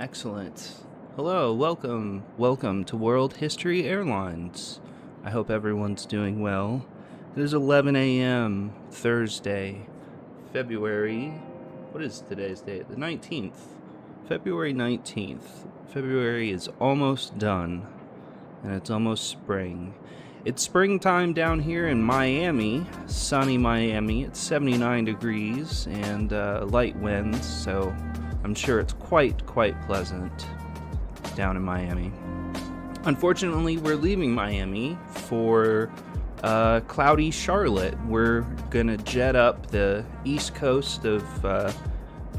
Excellent. Hello, welcome to World History Airlines. I hope everyone's doing well. It is 11 a.m. Thursday, February. What is today's date? The 19th. February 19th. February is almost done, and it's almost spring. It's springtime down here in Miami, sunny Miami. It's 79 degrees and light winds, so I'm sure it's quite pleasant down in Miami. Unfortunately, we're leaving Miami for cloudy Charlotte. We're gonna jet up the east coast of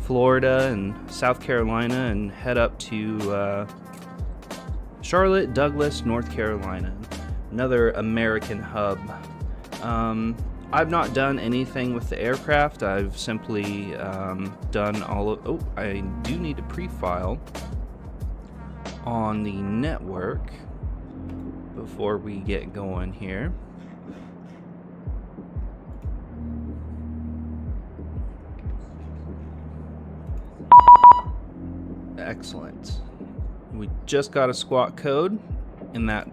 Florida and South Carolina and head up to Charlotte, Douglas, North Carolina, another American hub. I've not done anything with the aircraft. I've simply done all of... Oh, I do need to pre-file on the network before we get going here. Excellent. We just got a squawk code in that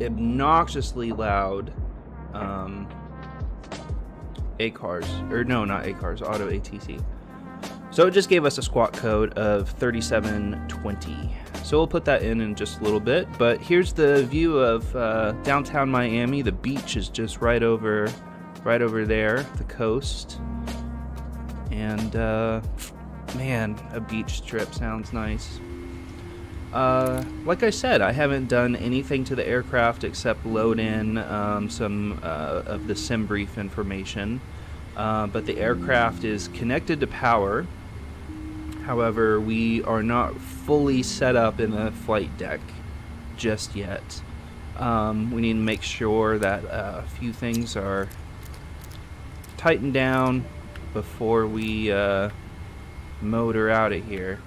obnoxiously loud ACARS, or no, not ACARS, Auto ATC. So it just gave us a squawk code of 3720. So we'll put that in just a little bit. But here's the view of downtown Miami. The beach is just right over there, the coast. And man, a beach trip sounds nice. Like I said, I haven't done anything to the aircraft except load in some of the sim brief information. But the aircraft is connected to power. However, we are not fully set up in the flight deck just yet. We need to make sure that a few things are tightened down before we motor out of here.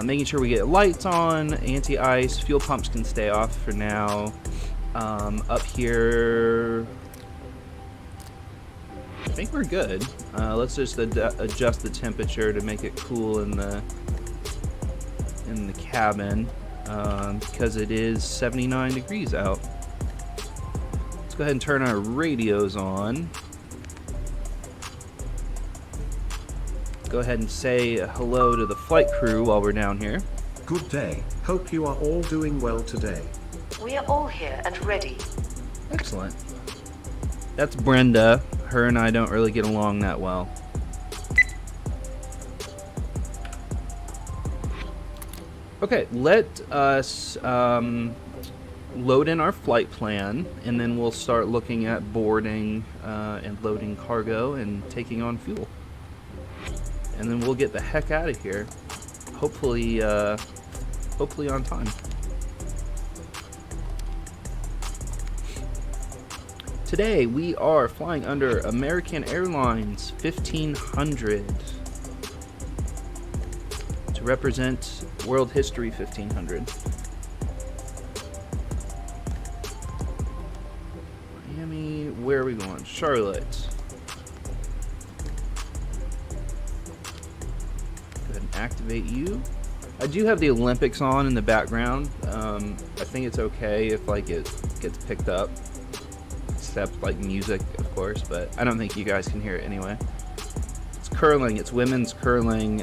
Making sure we get lights on, anti-ice, fuel pumps can stay off for now. Up here, I think we're good. Let's just adjust the temperature to make it cool in the cabin because it is 79 degrees out. Let's go ahead and turn our radios on. Go ahead and say hello to the flight crew while we're down here. Good day. Hope you are all doing well today. We are all here and ready. Excellent. That's Brenda. Her and I don't really get along that well. Okay, let us load in our flight plan, and then we'll start looking at boarding and loading cargo and taking on fuel. And then we'll get the heck out of here. Hopefully on time. Today we are flying under American Airlines 1500 to represent World History 1500. Miami, where are we going? Charlotte. Activate you. I do have the Olympics on in the background. I think it's okay if like it gets picked up, except like music, of course, but I don't think you guys can hear it anyway. It's curling. It's women's curling.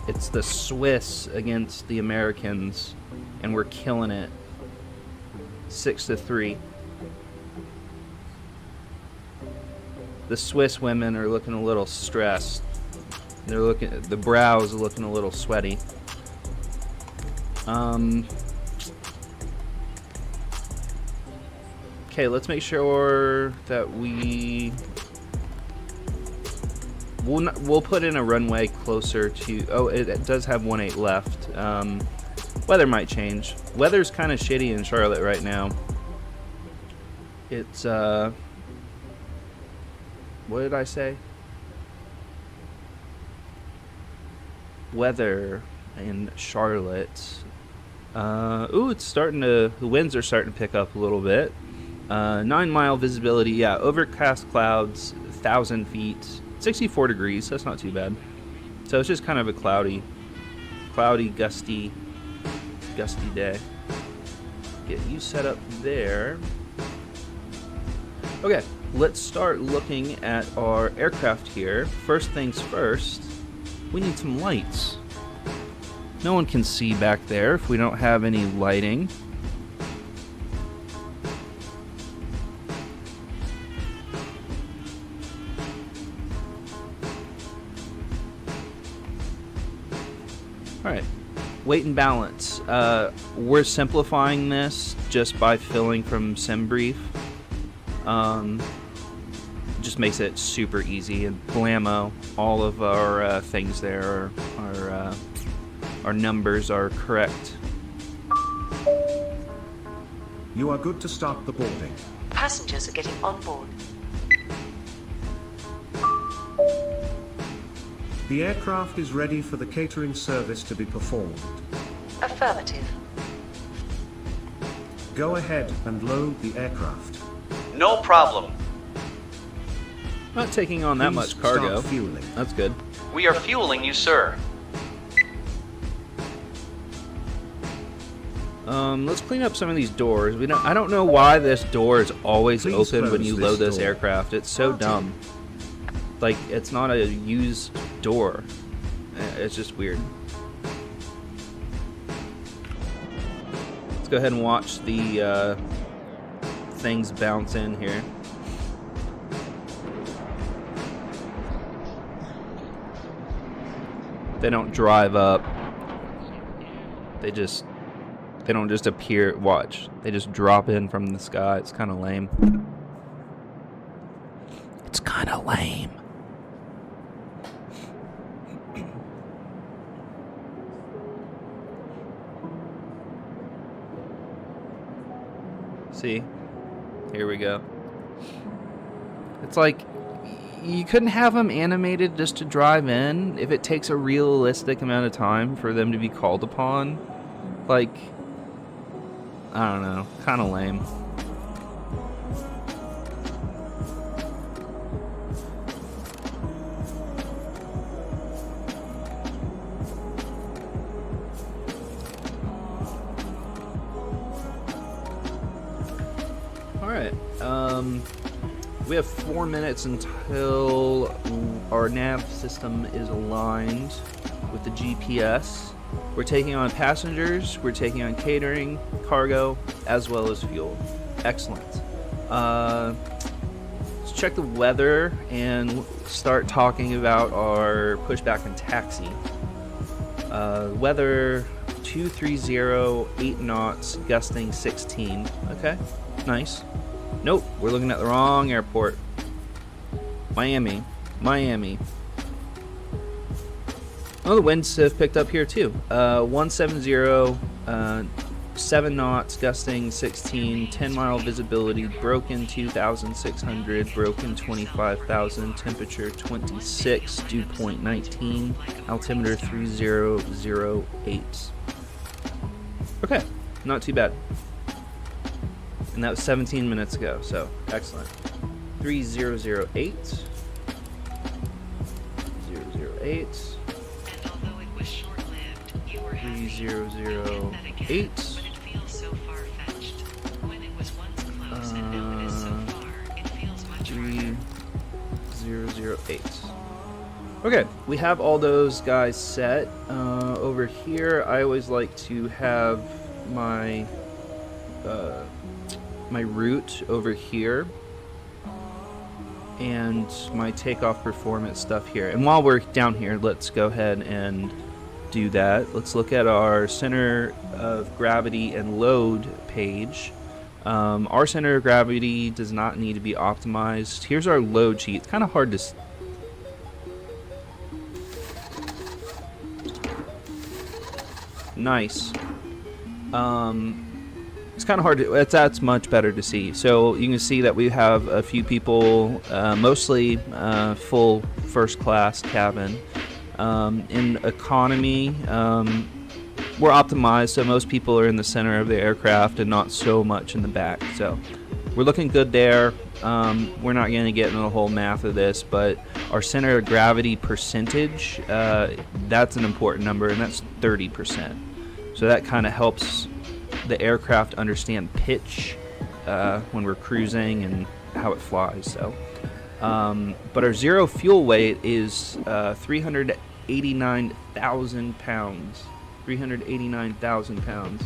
It's the Swiss against the Americans, and we're killing it. 6-3. The Swiss women are looking a little stressed. The brows are looking a little sweaty. Okay, let's make sure that we'll put in a runway closer to... Oh, it does have 18 left. Weather might change. Weather's kind of shitty in Charlotte right now. It's, what did I say? Weather in Charlotte. It's starting to... The winds are starting to pick up a little bit. 9-mile visibility. Yeah, overcast clouds, 1,000 feet. 64 degrees, that's not too bad. So it's just kind of a cloudy, gusty day. Get you set up there. Okay, let's start looking at our aircraft here. First things first, we need some lights. No one can see back there if we don't have any lighting. Alright, weight and balance. We're simplifying this just by filling from SimBrief. Just makes it super easy, and blammo, all of our things there, our numbers are correct. You are good to start the boarding. Passengers are getting on board. The aircraft is ready for the catering service to be performed. Affirmative. Go ahead and load the aircraft. No problem. Not taking on that Please much cargo. start fueling. That's good. We are fueling you, sir. Let's clean up some of these doors. I don't know why this door is always Please open when close you this load this door. aircraft. It's so dumb. Like, it's not a used door. It's just weird. Let's go ahead and watch the things bounce in here. They don't drive up. They don't just appear. Watch. They just drop in from the sky. It's kind of lame. It's kind of lame. See? Here we go. It's like, you couldn't have them animated just to drive in if it takes a realistic amount of time for them to be called upon. Like, I don't know. Kind of lame. Alright, we have 4 minutes until our nav system is aligned with the GPS. We're taking on passengers, we're taking on catering, cargo, as well as fuel. Excellent. Let's check the weather and start talking about our pushback and taxi. Weather 230, 8 knots, gusting 16. Okay, nice. Nope, we're looking at the wrong airport. Miami. Oh, the winds have picked up here too. 170, 7 knots, gusting 16, 10-mile visibility, broken 2,600, broken 25,000, temperature 26, dew point 19, altimeter 3008. Okay, not too bad. And that was 17 minutes ago, so excellent. 3008. 008. And although it was short-lived, you were happy. 3008. But it feels so far-fetched. When it was once close and now it is so far, it feels much harder. 3008. Okay, we have all those guys set. Over here, I always like to have my my route over here and my takeoff performance stuff here. And while we're down here, let's go ahead and do that. Let's look at our center of gravity and load page. Our center of gravity does not need to be optimized. Here's our load sheet. It's kind of hard to nice. It's kind of hard to, that's much better to see. So you can see that we have a few people, mostly full first class cabin. In economy, we're optimized, so most people are in the center of the aircraft and not so much in the back. So we're looking good there. We're not going to get into the whole math of this, but our center of gravity percentage, that's an important number, and that's 30%. So that kind of helps the aircraft understand pitch when we're cruising and how it flies. So, but our zero fuel weight is 389,000 pounds. 389,000 pounds.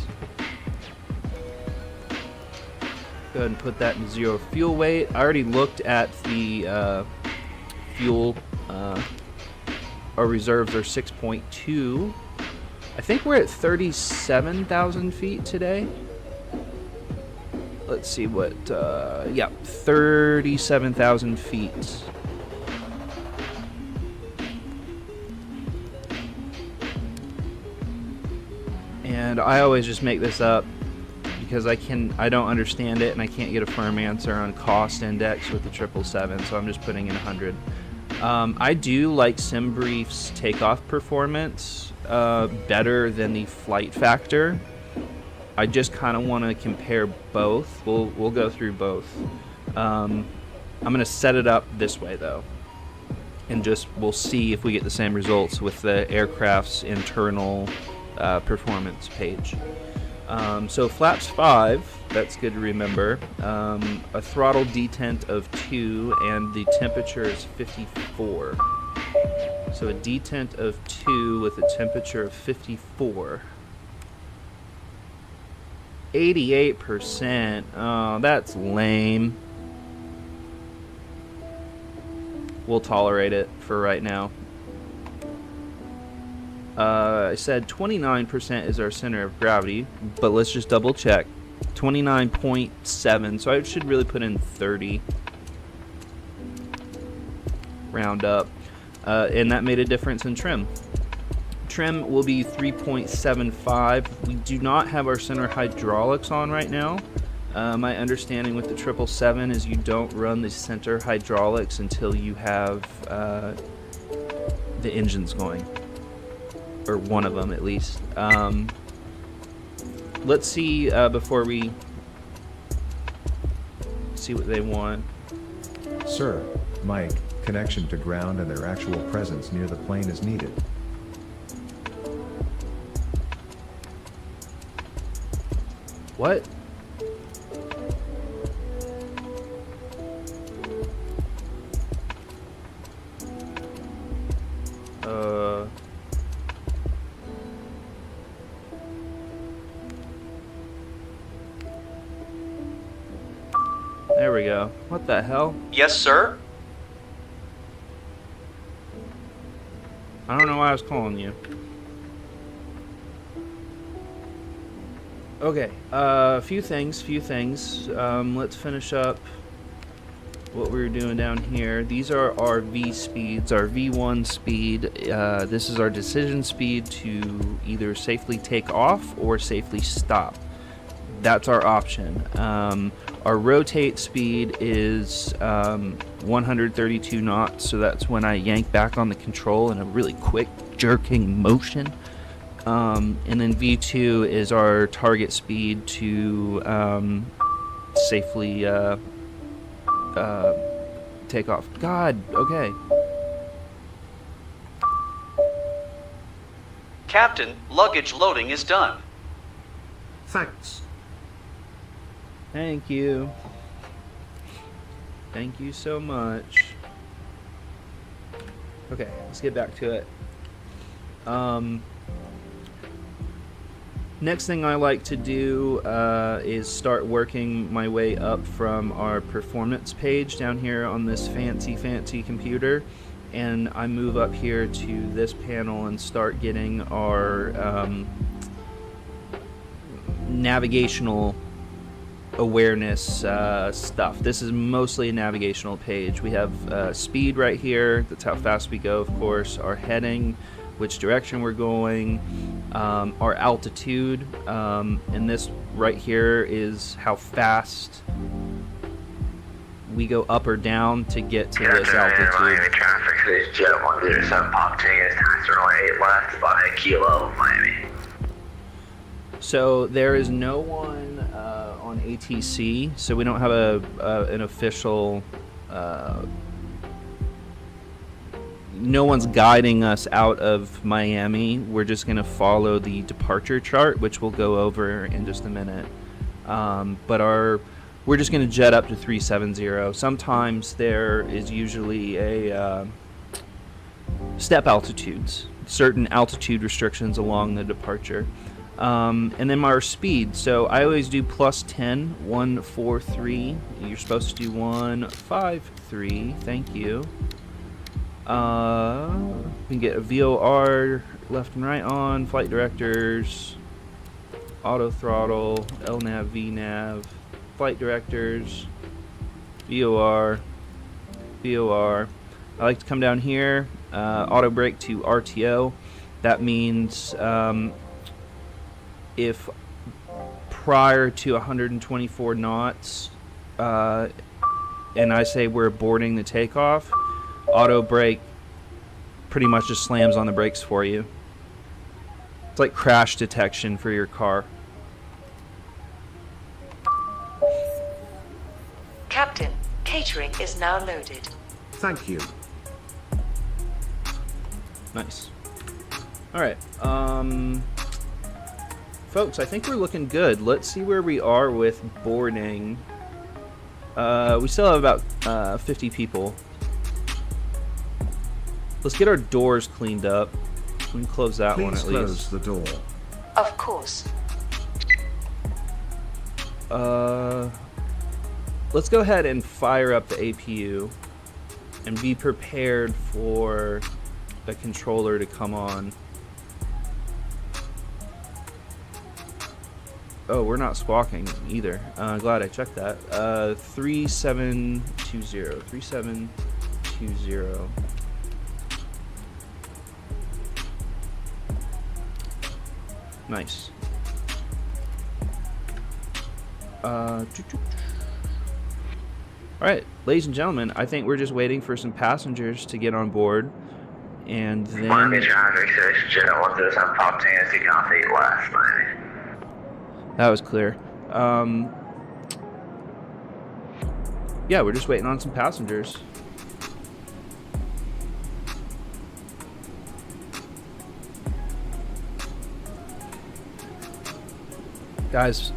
Go ahead and put that in zero fuel weight. I already looked at the fuel. Our reserves are 6.2. I think we're at 37,000 feet today. Let's see what, yeah, 37,000 feet. And I always just make this up because I don't understand it and I can't get a firm answer on cost index with the 777, so I'm just putting in 100. I do like SimBrief's takeoff performance better than the flight factor. I just kind of want to compare both. We'll go through both. I'm going to set it up this way though, and we'll see if we get the same results with the aircraft's internal performance page. So flaps 5, that's good to remember. A throttle detent of 2 and the temperature is 54. So a detent of 2 with a temperature of 54. 88%. Oh, that's lame. We'll tolerate it for right now. I said 29% is our center of gravity, but let's just double check. 29.7, so I should really put in 30. Round up. And that made a difference in trim. Trim will be 3.75. We do not have our center hydraulics on right now. My understanding with the 777 is you don't run the center hydraulics until you have the engines going. Or one of them at least. Let's see before we see what they want. Sir, Mike, connection to ground and their actual presence near the plane is needed. What? There we go. What the hell? Yes, sir? I don't know why I was calling you. Okay, a few things. Let's finish up what we were doing down here. These are our V speeds, our V1 speed. This is our decision speed to either safely take off or safely stop. That's our option. Our rotate speed is 132 knots, so that's when I yank back on the control in a really quick jerking motion. And then V2 is our target speed to safely take off. God, okay. Captain, luggage loading is done. Thanks. Thank you. Thank you so much. Okay, let's get back to it. Next thing I like to do is start working my way up from our performance page down here on this fancy computer, and I move up here to this panel and start getting our navigational awareness stuff. This is mostly a navigational page. We have speed right here, that's how fast we go, of course, our heading, which direction we're going, our altitude, and this right here is how fast we go up or down to get to this altitude. Traffic, this jet 107 Pop is tax runway 8 left by Kilo, Miami. So there is no one on on ATC, so we don't have an official. No one's guiding us out of Miami. We're just going to follow the departure chart, which we'll go over in just a minute. We're just going to jet up to 370. Sometimes there is usually a step altitudes, certain altitude restrictions along the departure. And then our speed. So I always do plus 10, 143. You're supposed to do 153. Thank you. We can get a VOR left and right on, flight directors, auto throttle, LNAV, VNAV, flight directors, VOR. I like to come down here, auto brake to RTO. That means if prior to 124 knots, and I say we're boarding the takeoff, auto brake pretty much just slams on the brakes for you. It's like crash detection for your car. Captain, catering is now loaded. Thank you. Nice. Alright, folks, I think we're looking good. Let's see where we are with boarding. We still have about 50 people. Let's get our doors cleaned up. We can close that one Please at close least. the door. Of course. Let's go ahead and fire up the APU and be prepared for the controller to come on. Oh, we're not squawking either. Glad I checked that. 3720. 3720. Nice. Alright, ladies and gentlemen, I think we're just waiting for some passengers to get on board. And then... Miami traffic, 6 Jet 107 Pop 10, seeking off 8 left, Miami. That was clear. Yeah, we're just waiting on some passengers. Guys,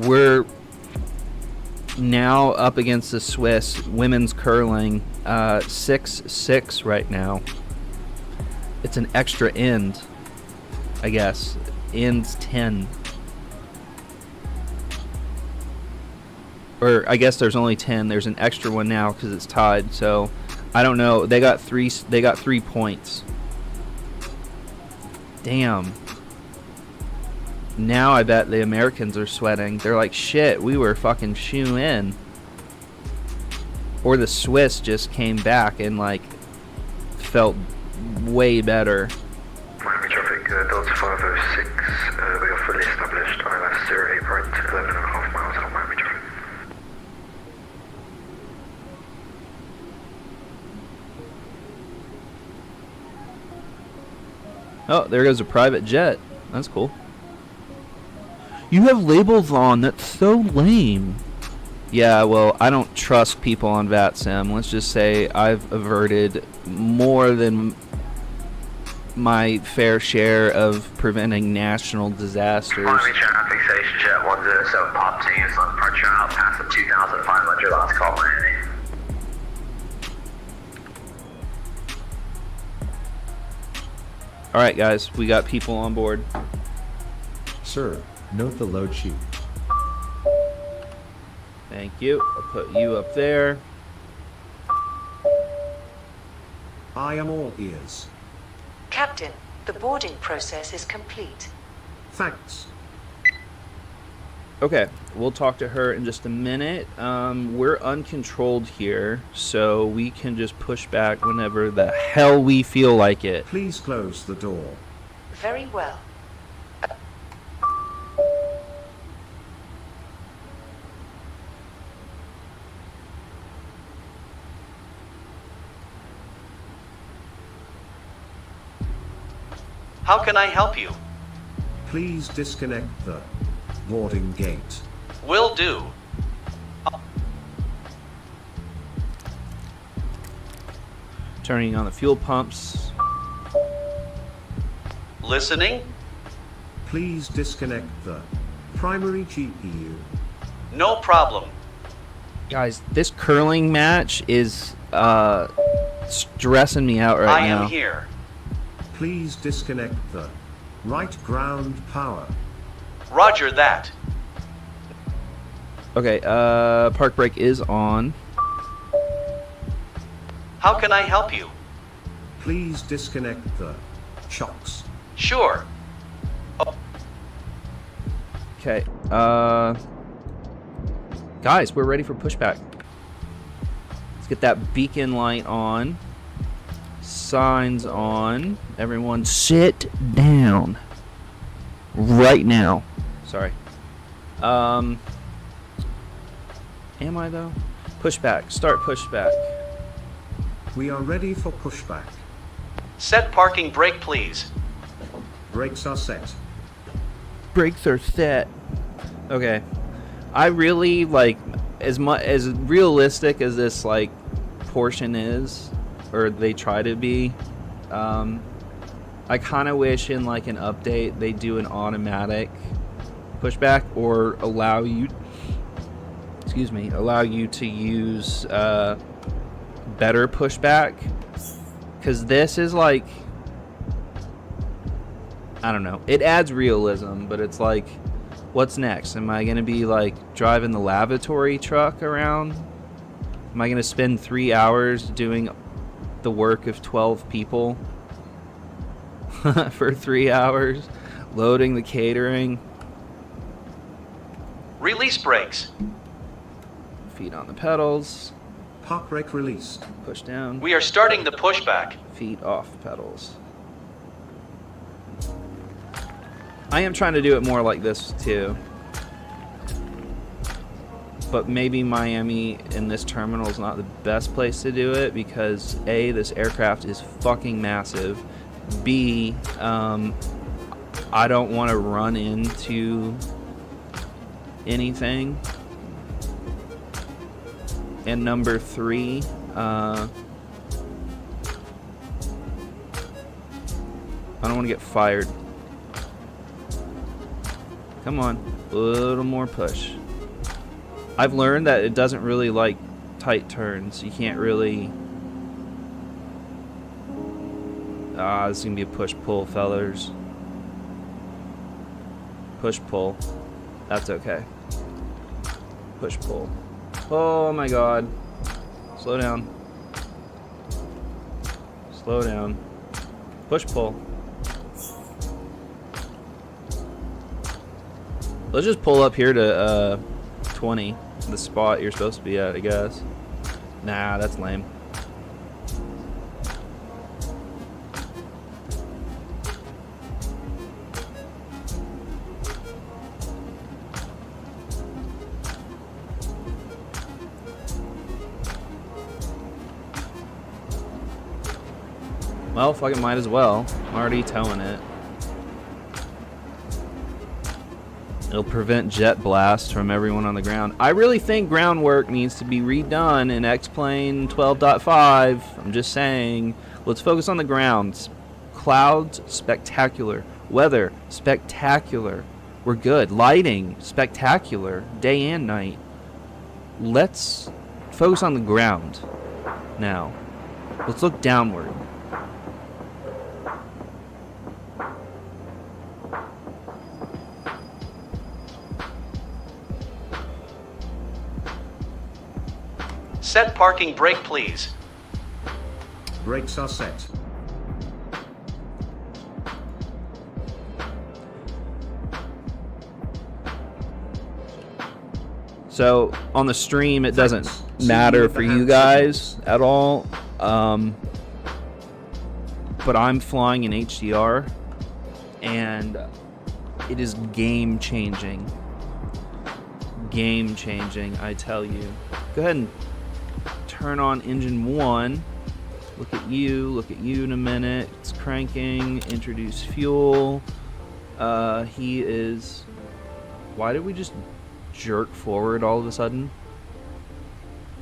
we're now up against the Swiss women's curling, 6-6 right now. It's an extra end, I guess. Ends 10. Or I guess there's only 10. There's an extra one now because it's tied. So I don't know. They got 3 points. Damn. Now I bet the Americans are sweating. They're like, shit, we were fucking shoe in. Or the Swiss just came back and like felt way better. Miami traffic, Delta 506, we are fully established. ILS 08 right, 11.5 miles on Miami traffic. Oh, there goes a private jet. That's cool. You have labels on. That's so lame. Yeah, well, I don't trust people on Vatsim. Let's just say I've averted more than my fair share of preventing national disasters. Miami traffic, station Jet 107 Pop 10, on departure out past the 2,500 last call, Miami. Alright, guys, we got people on board. Sir, note the load sheet. Thank you. I'll put you up there. I am all ears. Captain, the boarding process is complete. Thanks. Okay, we'll talk to her in just a minute. We're uncontrolled here, so we can just push back whenever the hell we feel like it. Please close the door. Very well. How can I help you? Please disconnect the boarding gate. Will do. Turning on the fuel pumps. Listening? Please disconnect the primary GPU. No problem. Guys, this curling match is stressing me out right I now. am here. Please disconnect the right ground power. Roger that. Okay, park brake is on. How can I help you? Please disconnect the chocks. Sure. Okay, guys, we're ready for pushback. Let's get that beacon light on. Signs on. Everyone sit down. Right now. Sorry. Am I though? Pushback. Start pushback. We are ready for pushback. Set parking brake, please. Brakes are set. Brakes are set. Okay. I really like as realistic as this like portion is, or they try to be. I kind of wish in like an update they do an automatic pushback or allow you to use better pushback, because this is like, I don't know, it adds realism, but it's like, what's next? Am I gonna be like driving the lavatory truck around? Am I gonna spend 3 hours doing the work of 12 people for 3 hours, loading the catering? Release brakes. Feet on the pedals. Park brake released. Push down. We are starting the pushback. Feet off pedals. I am trying to do it more like this too. But maybe Miami in this terminal is not the best place to do it because A, this aircraft is fucking massive. B, I don't want to run into anything. And number 3, I don't want to get fired. Come on, a little more push. I've learned that it doesn't really like tight turns. You can't really... this is going to be a push-pull, fellers. Push-pull. That's okay. Push-pull. Oh my god. Slow down. Slow down. Push-pull. Let's just pull up here to 20. The spot you're supposed to be at, I guess. Nah, that's lame. Well, fucking might as well. I'm already towing it. It'll prevent jet blasts from everyone on the ground. I really think groundwork needs to be redone in X-Plane 12.5. I'm just saying. Let's focus on the grounds. Clouds, spectacular. Weather, spectacular. We're good. Lighting, spectacular. Day and night. Let's focus on the ground now. Let's look downward. Set parking brake, please. Brakes are set. So on the stream, it doesn't matter for you guys at all. But I'm flying in HDR, and it is game changing. Game changing, I tell you. Go ahead and turn on engine 1. Look at you in a minute. It's cranking. Introduce fuel. He is Why did we just jerk forward all of a sudden?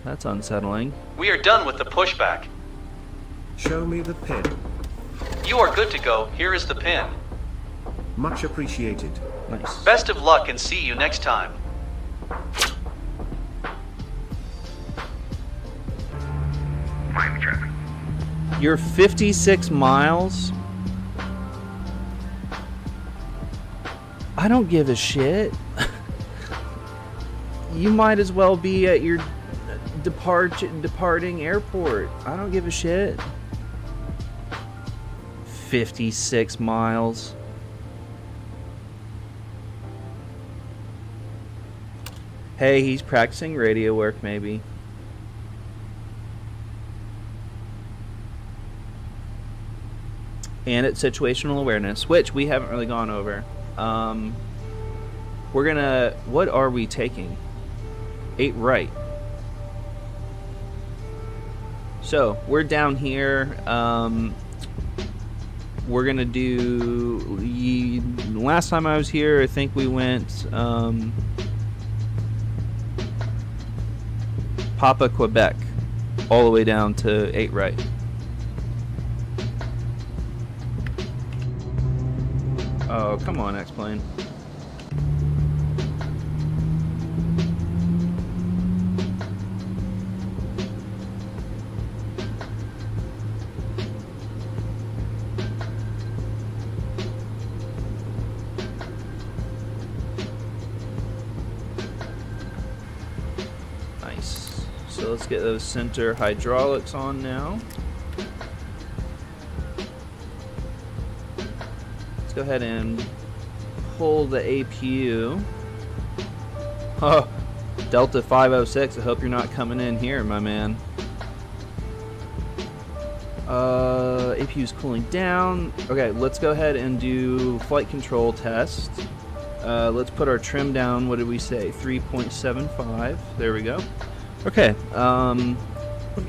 That's unsettling. We are done with the pushback. Show me the pin. You are good to go. Here is the pin. Much appreciated. Nice. Best of luck and see you next time. Miami traffic. You're 56 miles? I don't give a shit. You might as well be at your departing airport. I don't give a shit. 56 miles. Hey, he's practicing radio work, maybe. And it's situational awareness, which we haven't really gone over. We're gonna... What are we taking? 8 right. So, we're down here. We're gonna do... Last time I was here, I think we went... Papa, Quebec. All the way down to 8 right. Oh, come on, X-Plane. Nice. So let's get those center hydraulics on now. Let's go ahead and pull the APU. Oh, Delta 506, I hope you're not coming in here, my man. APU's cooling down. Okay, let's go ahead and do flight control test. Let's put our trim down, what did we say? 3.75. There we go. Okay, let me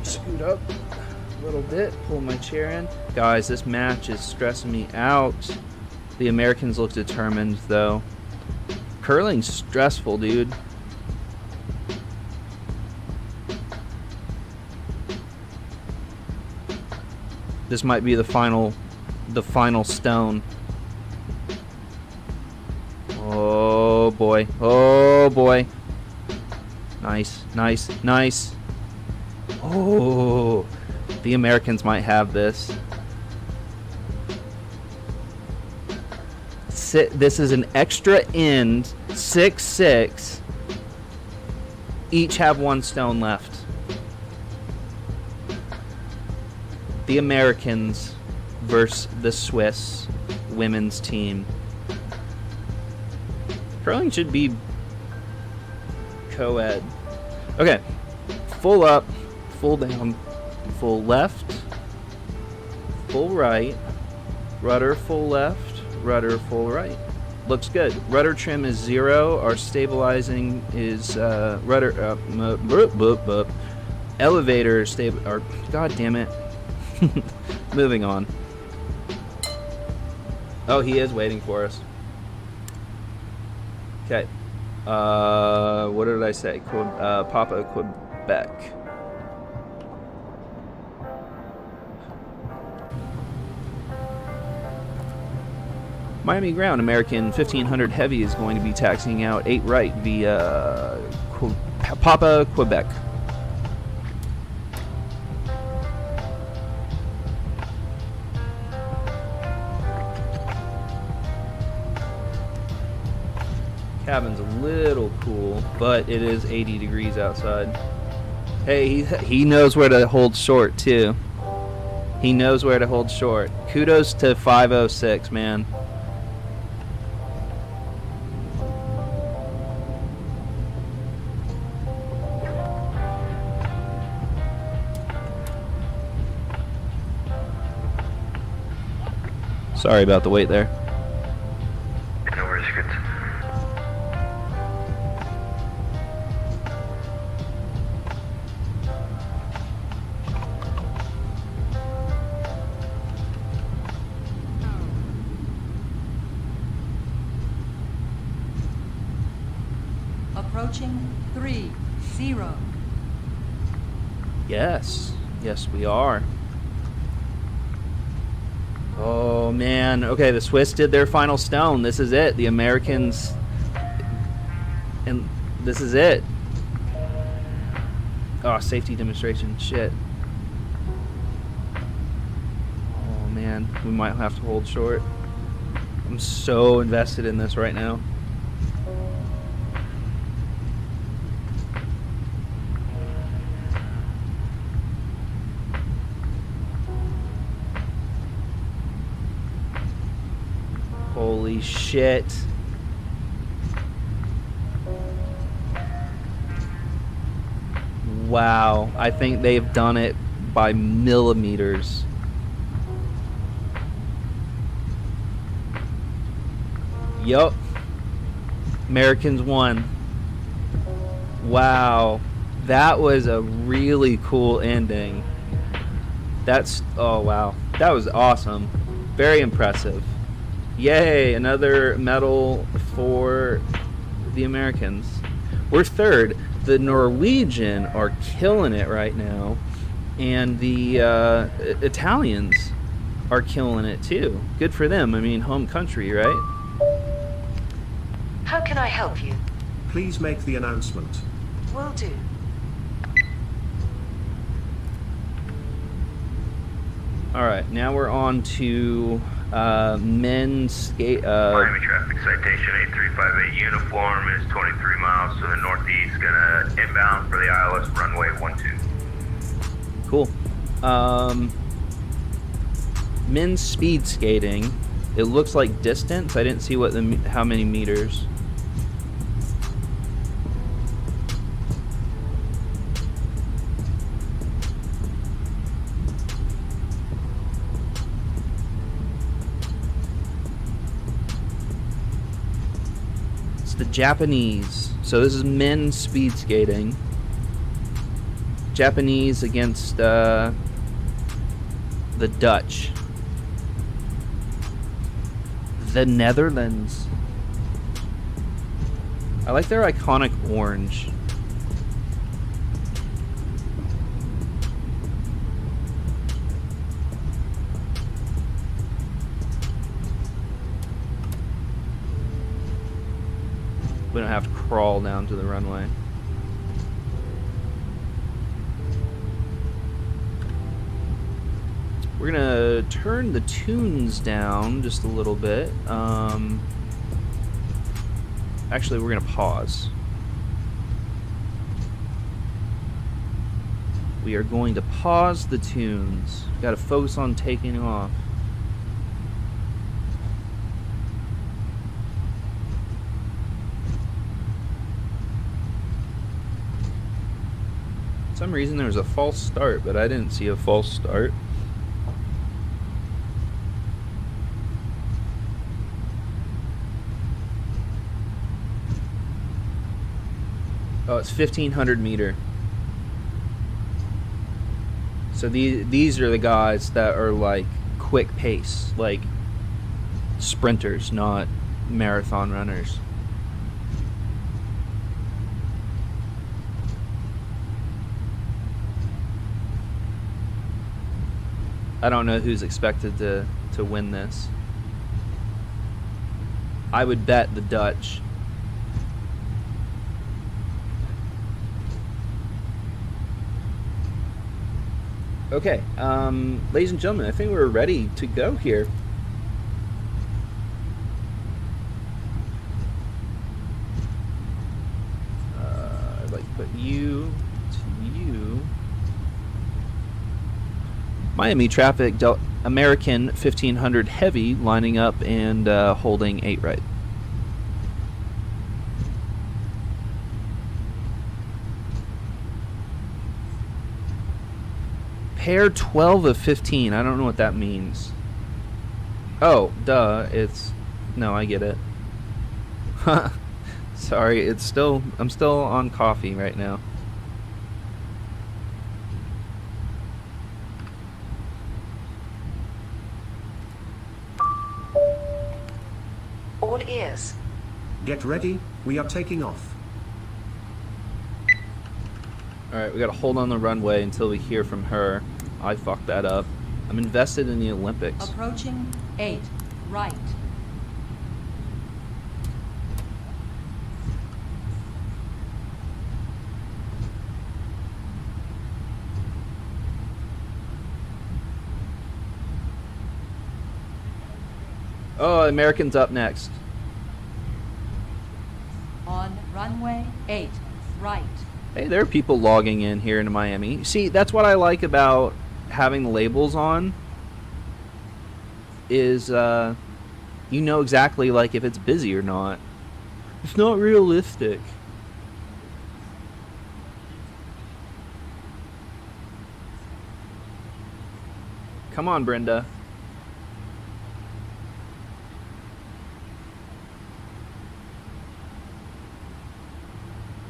scoot up a little bit, pull my chair in. Guys, this match is stressing me out. The Americans look determined, though. Curling's stressful, dude. This might be the final stone. Oh boy. Oh boy. Nice, nice, nice. Oh, the Americans might have this. This is an extra end, 6-6. Each have 1 stone left. The Americans versus the Swiss women's team. Curling should be co-ed. Okay, full up, full down, full left, full right, rudder full left, rudder full right. Looks good. Rudder trim is 0. Our stabilizing is rudder elevator stable. Or god damn it. Moving on. Oh, he is waiting for us. Okay. What did I say? Papa, Quebec. Miami ground, American 1500 Heavy is going to be taxiing out 8 right via Papa, Quebec. Cabin's a little cool, but it is 80 degrees outside. Hey, he knows where to hold short, too. He knows where to hold short. Kudos to 506, man. Sorry about the wait there. No worries, good. Approaching 30. Yes. Yes, we are. Oh, man. Okay, the Swiss did their final stone. This is it. The Americans... And this is it. Oh, safety demonstration. Shit. Oh, man. We might have to hold short. I'm so invested in this right now. Holy shit. Wow. I think they've done it by millimeters. Yup. Americans won. Wow. That was a really cool ending. Oh wow. That was awesome. Very impressive. Yay, another medal for the Americans. We're third. The Norwegian are killing it right now. And the Italians are killing it too. Good for them. I mean, home country, right? How can I help you? Please make the announcement. Will do. Alright, now we're on to men's skate. Miami traffic citation 8358 uniform is 23 miles to the northeast, gonna inbound for the ILS runway 12. Cool. Men's speed skating. It looks like distance. I didn't see how many meters. The Japanese. So this is men's speed skating. Japanese against the Dutch. The Netherlands. I like their iconic orange. We don't have to crawl down to the runway. We're gonna turn the tunes down just a little bit. Actually, we're gonna pause. We are going to pause the tunes. Gotta focus on taking off. For some reason there was a false start, but I didn't see a false start. Oh, it's 1500 meter. So these are the guys that are like quick pace, like sprinters, not marathon runners. I don't know who's expected to win this. I would bet the Dutch. Okay, ladies and gentlemen, I think we're ready to go here. I'd like to put you to you. Miami traffic, American 1500 heavy, lining up and holding 8 right. Pair 12 of 15. I don't know what that means. Oh, duh. It's... No, I get it. Sorry, I'm still on coffee right now. All ears. Get ready, we are taking off. Alright, we gotta hold on the runway until we hear from her. I fucked that up. I'm invested in the Olympics. Approaching 8, right. Oh, American's up next. On runway 8, right. Hey, there are people logging in here into Miami. See, that's what I like about having the labels on. Is, you know exactly, like, if it's busy or not. It's not realistic. Come on, Brenda.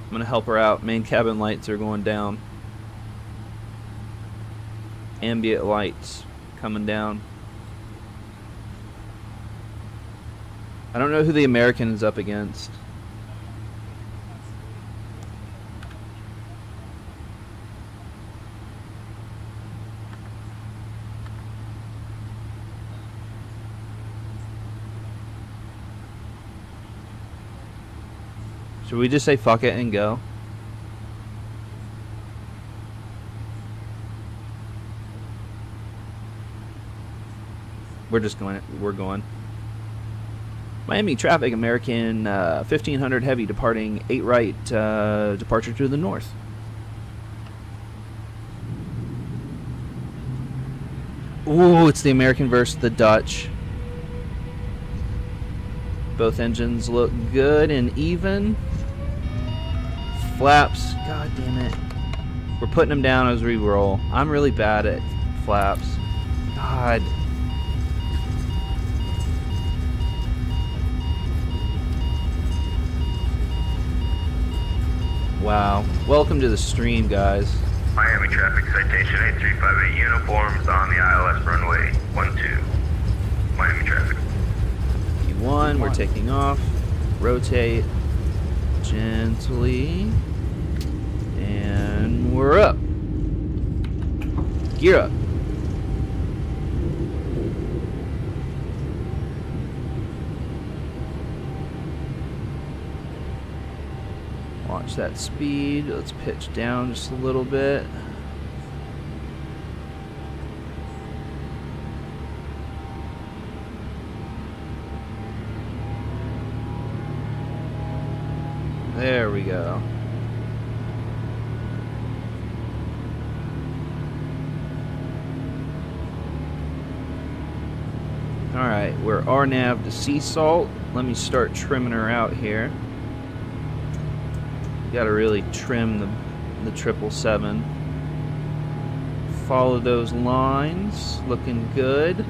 I'm gonna help her out. Main cabin lights are going down. Ambient lights coming down. I don't know who the American is up against. Should we just say fuck it and go? We're going. Miami traffic, American 1500 heavy departing 8 right, departure to the north. Ooh, it's the American versus the Dutch. Both engines look good and even. Flaps, god damn it. We're putting them down as we roll. I'm really bad at flaps. God. Wow. Welcome to the stream, guys. Miami traffic citation 8358 uniforms on the ILS runway 12. Miami traffic. Q1, we're taking off. Rotate gently. And we're up. Gear up. Watch that speed. Let's pitch down just a little bit. There we go. Alright, we're RNAV to sea salt. Let me start trimming her out here. Gotta really trim the 777. Follow those lines. Looking good.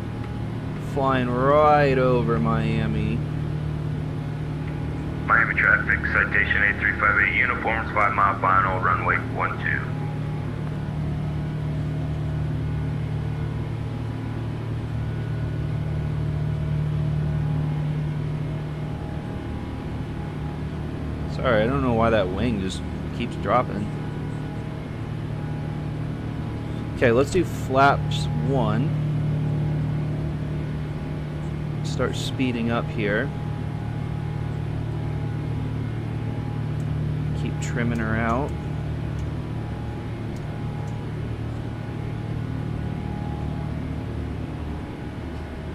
Flying right over Miami. Miami traffic citation 8358 uniforms 5 mile final runway 12. Sorry, I don't know why that wing just keeps dropping. Okay, let's do flaps 1. Start speeding up here. Keep trimming her out.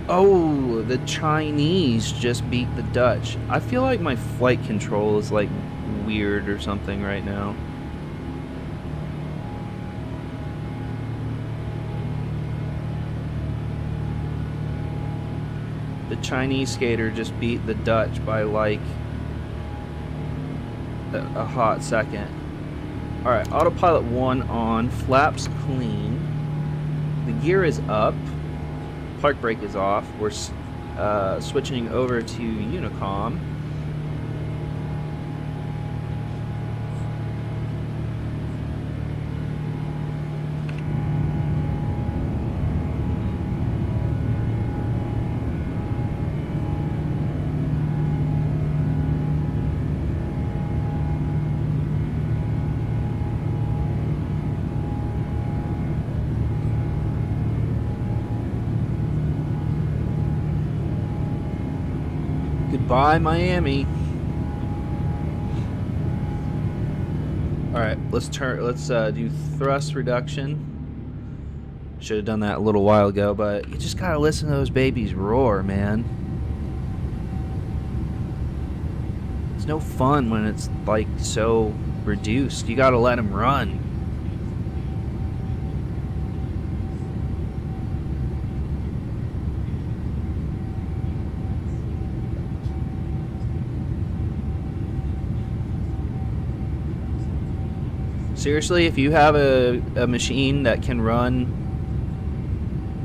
Oh, the Chinese just beat the Dutch. I feel like my flight control is like weird or something right now. The Chinese skater just beat the Dutch by like a hot second. Alright, autopilot 1 on, flaps clean. The gear is up. Park brake is off. We're switching over to Unicom. Goodbye, Miami. All right, let's do thrust reduction. Should have done that a little while ago, but you just gotta listen to those babies roar, man. It's no fun when it's like so reduced. You gotta let them run. Seriously, if you have a machine that can run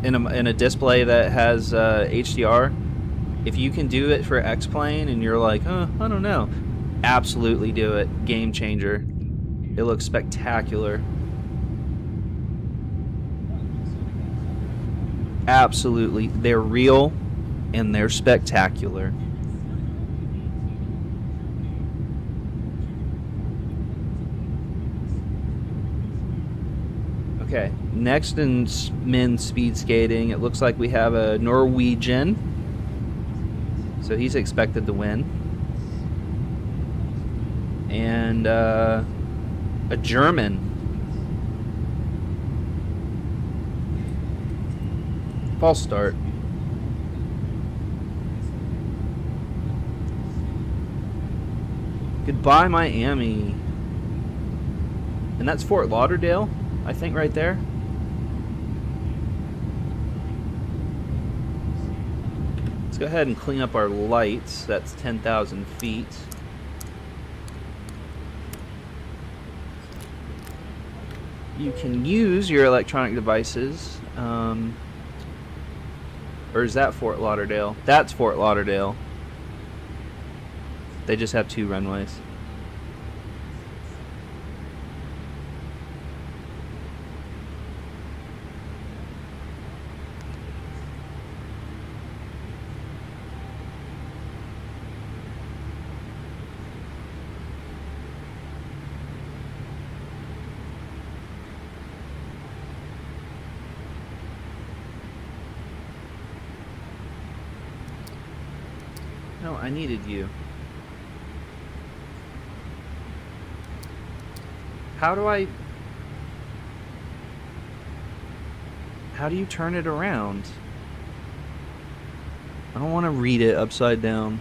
in a display that has HDR, if you can do it for X-Plane and you're like, I don't know, absolutely do it. Game changer. It looks spectacular. Absolutely. They're real and they're spectacular. Okay, next in men's speed skating, it looks like we have a Norwegian. So he's expected to win. And a German. False start. Goodbye, Miami. And that's Fort Lauderdale, I think, right there. Let's go ahead and clean up our lights. That's 10,000 feet. You can use your electronic devices. Or is that Fort Lauderdale? That's Fort Lauderdale. They just have 2 runways. No, I needed you. How do you turn it around? I don't want to read it upside down.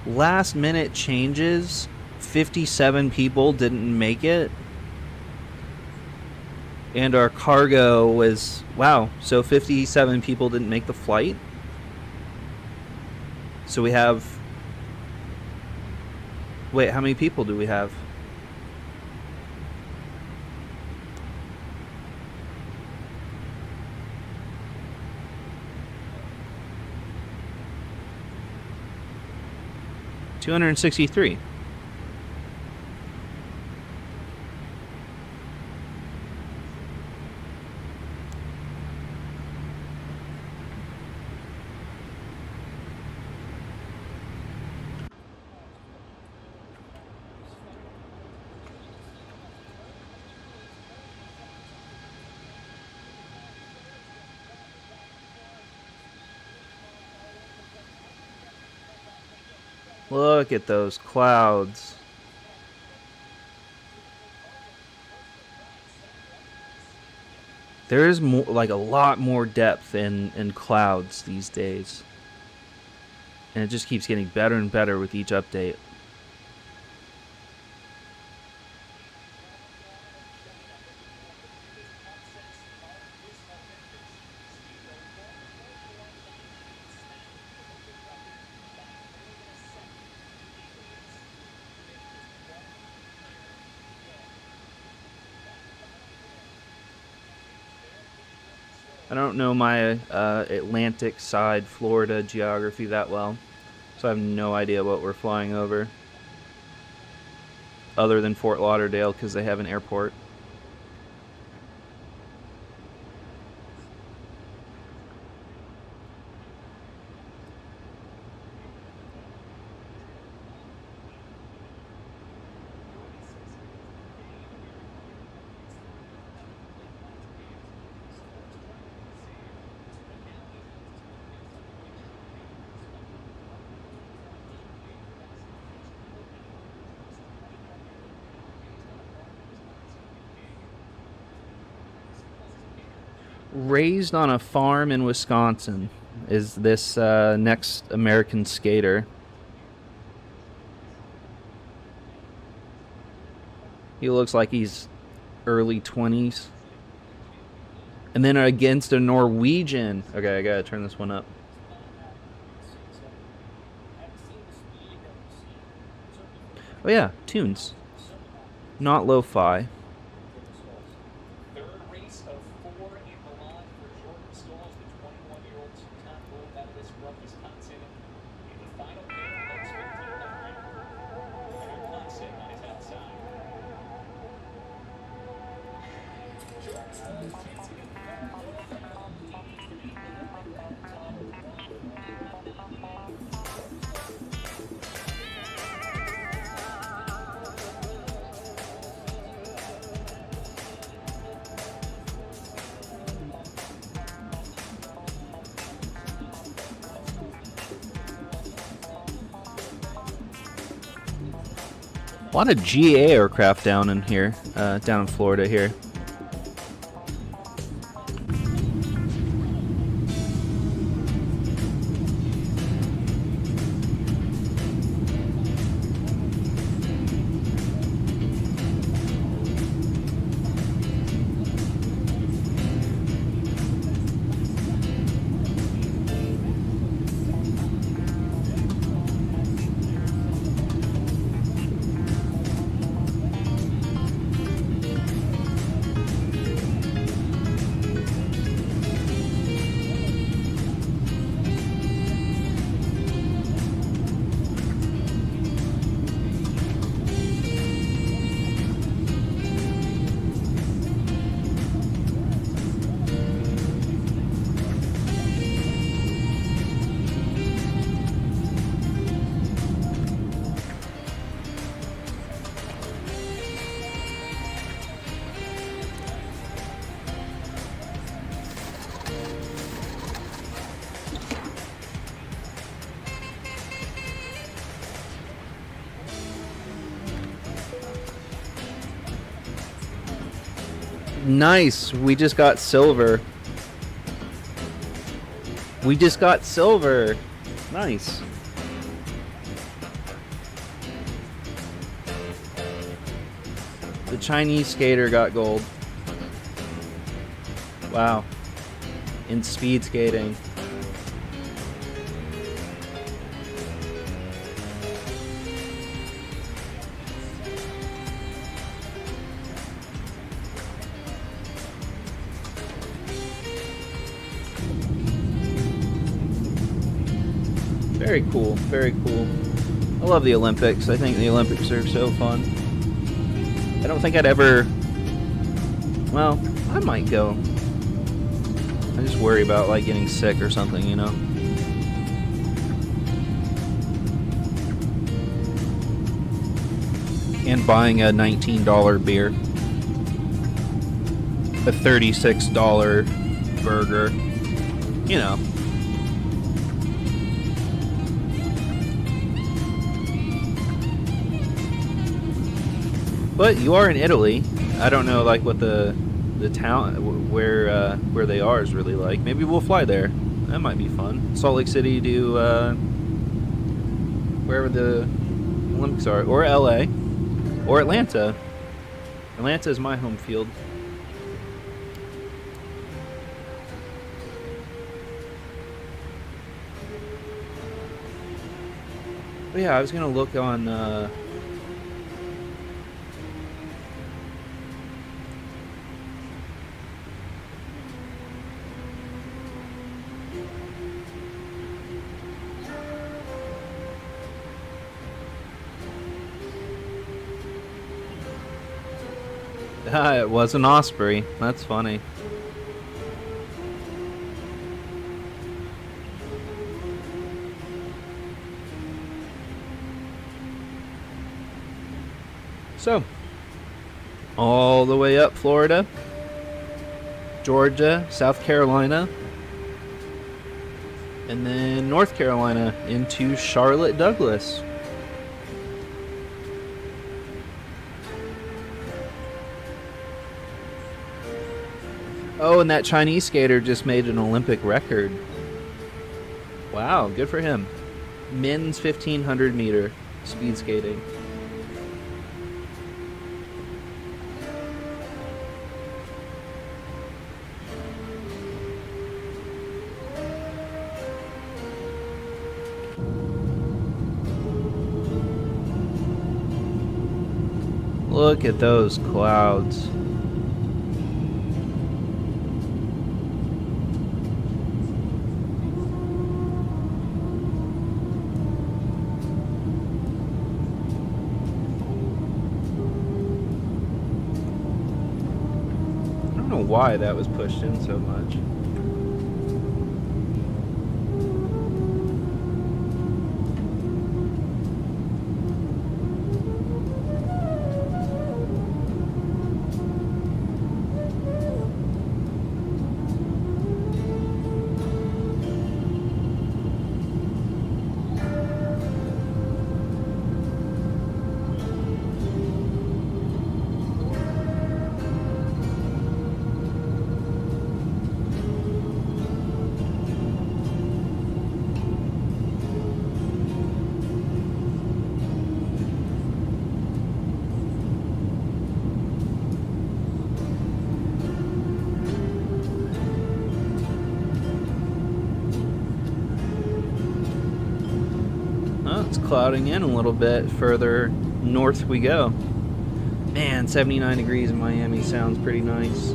Last minute changes. 57 people didn't make it. And our cargo was, wow, so 57 people didn't make the flight. So we have, wait, how many people do we have? $263. Look at those clouds. There is more, like a lot more depth in clouds these days. And it just keeps getting better and better with each update. I don't know my Atlantic side Florida geography that well, so I have no idea what we're flying over, other than Fort Lauderdale because they have an airport. Raised on a farm in Wisconsin is this next American skater. He looks like he's early 20s. And then against a Norwegian. Okay, I gotta turn this one up. Oh yeah, tunes. Not lo-fi. A lot of GA aircraft down in here, down in Florida here. Nice. We just got silver. We just got silver. Nice. The Chinese skater got gold. Wow. In speed skating. Very cool, very cool. I love the Olympics. I think the Olympics are so fun. I don't think I'd ever... Well, I might go. I just worry about like getting sick or something, you know? And buying a $19 beer. A $36 burger. You know. But you are in Italy. I don't know like what the town where they are is really like. Maybe we'll fly there. That might be fun. Salt Lake City to wherever the Olympics are, or LA, or Atlanta. Atlanta is my home field. But yeah, I was gonna look on. It was an Osprey. That's funny. So, all the way up Florida, Georgia, South Carolina, and then North Carolina into Charlotte Douglas. Oh Oh, and that Chinese skater just made an Olympic record. Wow, good for him. Men's 1500 meter speed skating. Look at those clouds. I don't know why that was pushed in so much. It's clouding in a little bit further north we go. Man, 79 degrees in Miami sounds pretty nice.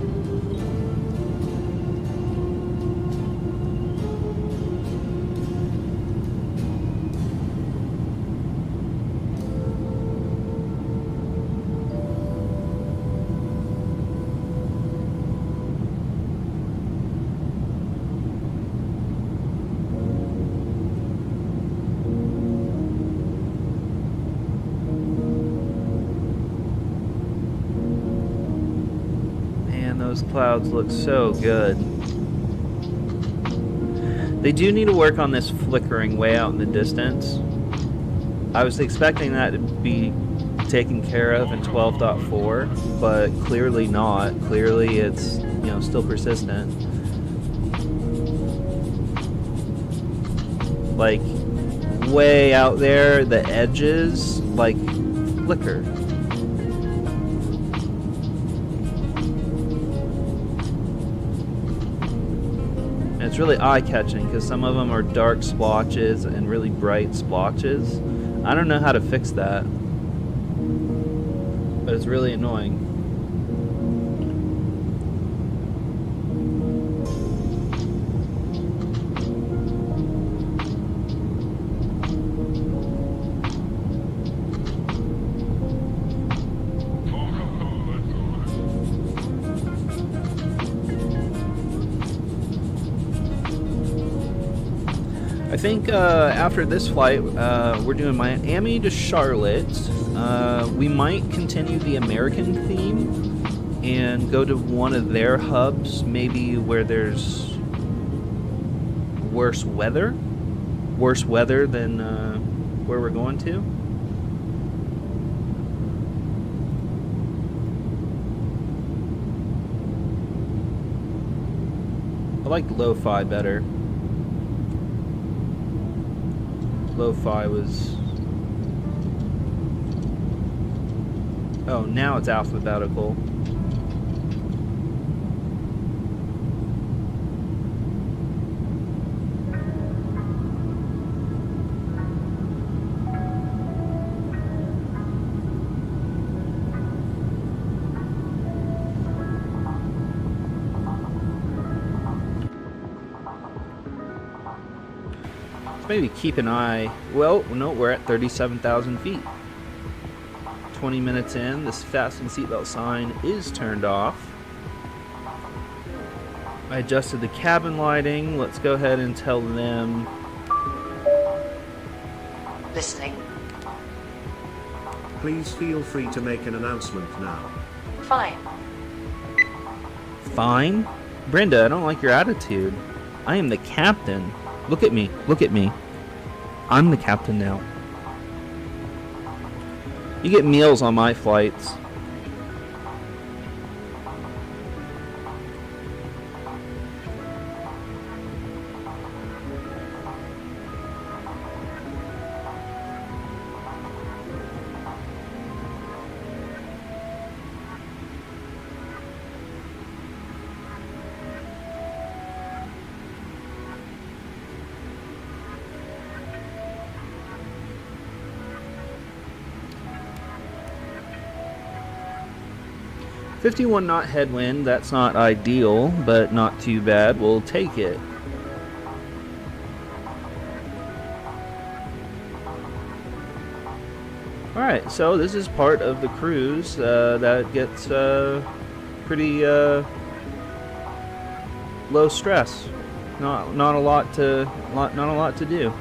Those clouds look so good. They do need to work on this flickering way out in the distance. I was expecting that to be taken care of in 12.4, but clearly not. Clearly it's, still persistent. Like, way out there, the edges, like, flicker. It's really eye-catching because some of them are dark splotches and really bright splotches. I don't know how to fix that, but it's really annoying. I think after this flight, we're doing Miami to Charlotte. We might continue the American theme and go to one of their hubs, maybe where there's worse weather than where we're going to. I like lo-fi better. Lo-fi was... Oh, now it's alphabetical. Maybe keep an eye. Well, no, we're at 37,000 feet. 20 minutes in, this fasten seatbelt sign is turned off. I adjusted the cabin lighting. Let's go ahead and tell them. Listening. Please feel free to make an announcement now. Fine. Fine? Brenda, I don't like your attitude. I am the captain. Look at me. Look at me. I'm the captain now. You get meals on my flights. 51 knot headwind, that's not ideal, but not too bad. We'll take it. Alright, so this is part of the cruise that gets pretty low stress. Not a lot to do.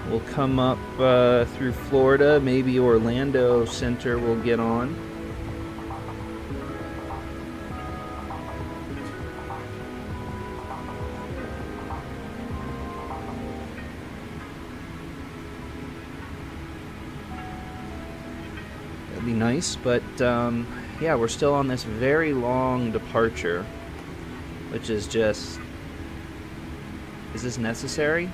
We'll come up through Florida, maybe Orlando Center we'll get on. That'd be nice, but yeah, we're still on this very long departure, which is just... Is this necessary?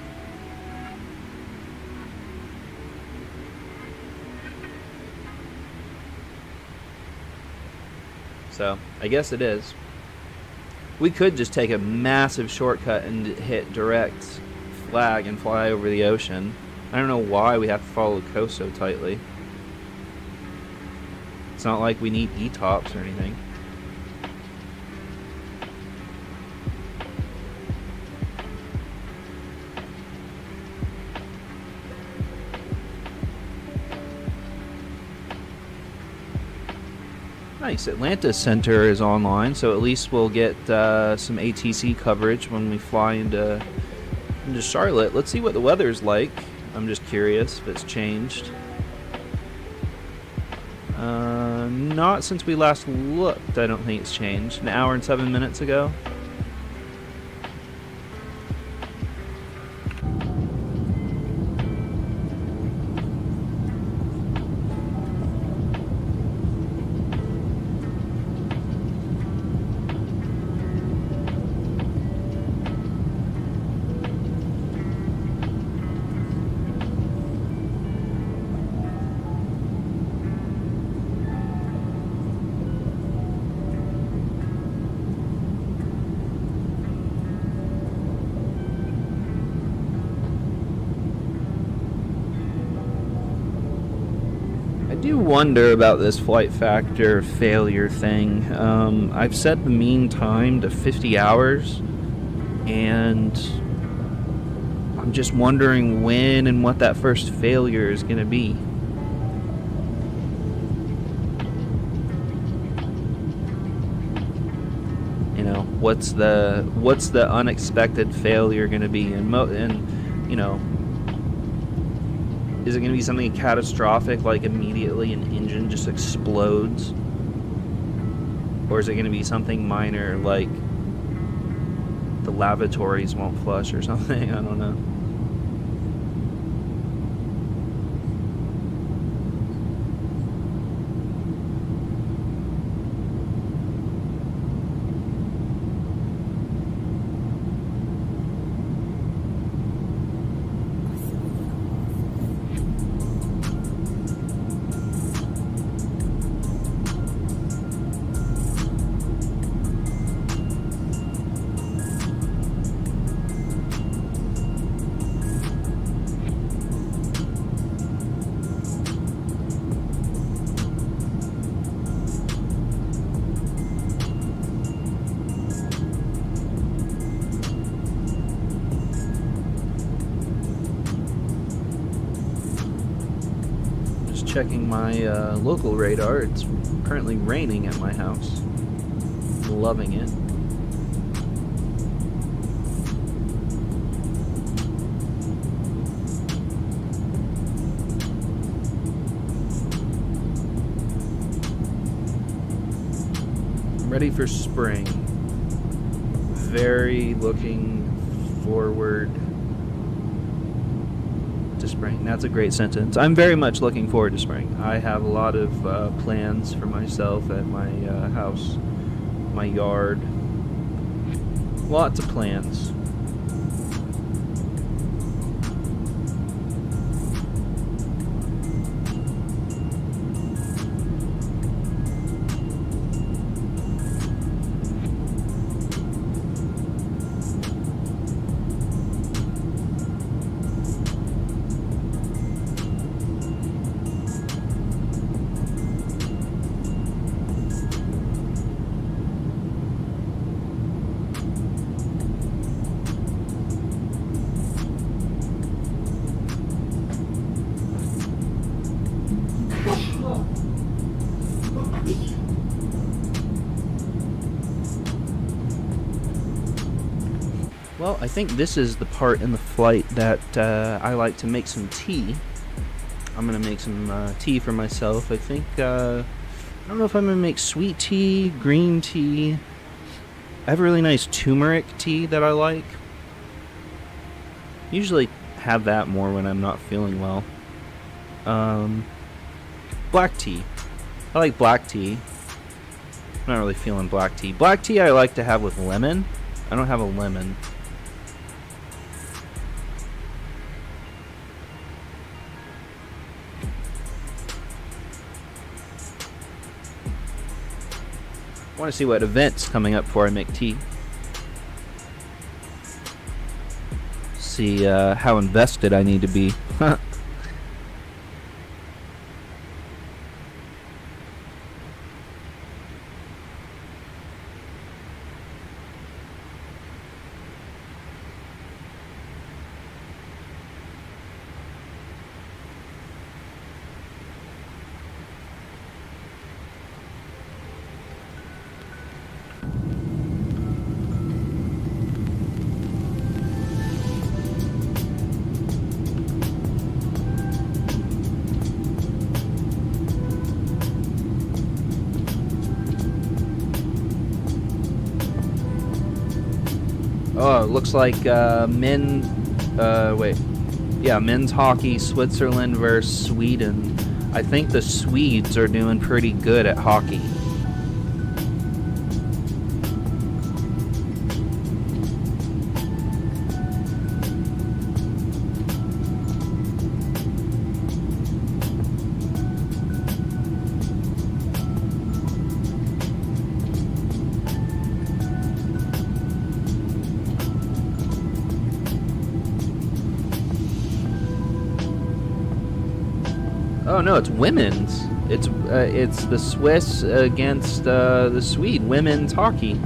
So, I guess it is. We could just take a massive shortcut and hit direct flag and fly over the ocean. I don't know why we have to follow the coast so tightly. It's not like we need ETOPS or anything. Nice. Atlanta Center is online, so at least we'll get some ATC coverage when we fly into Charlotte. Let's see what the weather's like. I'm just curious if it's changed. Not since we last looked. I don't think it's changed. An hour and 7 minutes ago. I do wonder about this flight factor failure thing. I've set the mean time to 50 hours, and I'm just wondering when and what that first failure is going to be. You know, what's the unexpected failure going to be, and you know, is it going to be something catastrophic, like immediately an engine just explodes? Or is it going to be something minor, like the lavatories won't flush or something? I don't know. Checking my local radar. It's currently raining at my house. Loving it. I'm ready for spring. Very looking forward to spring. That's a great sentence. I'm very much looking forward to spring. I have a lot of plans for myself at my house, my yard. Lots of plans. Well, I think this is the part in the flight that I like to make some tea. I'm gonna make some tea for myself. I think, I don't know if I'm gonna make sweet tea, green tea. I have a really nice turmeric tea that I like. Usually have that more when I'm not feeling well. Black tea. I like black tea. I'm not really feeling black tea. Black tea I like to have with lemon. I don't have a lemon. I want to see what event's coming up before I make tea. See how invested I need to be. Oh, it looks like men's hockey, Switzerland versus Sweden. I think the Swedes are doing pretty good at hockey. Oh no, it's women's. It's the Swiss against the Swede women's hockey.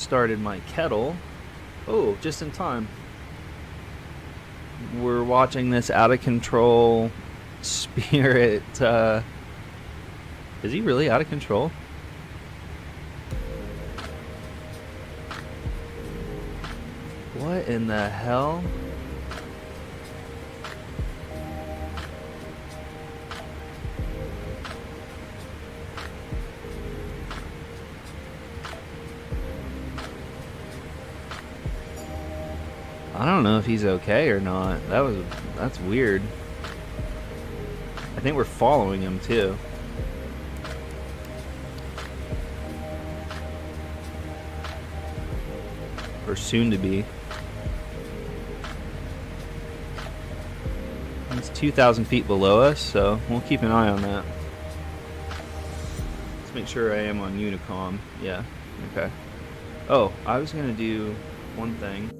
started my kettle. Oh, just in time. We're watching this out of control spirit. Is he really out of control? What in the hell? I don't know if he's okay or not. That's weird. I think we're following him too. Or soon to be. It's 2,000 feet below us, so we'll keep an eye on that. Let's make sure I am on Unicom. Yeah, okay. Oh, I was gonna do one thing.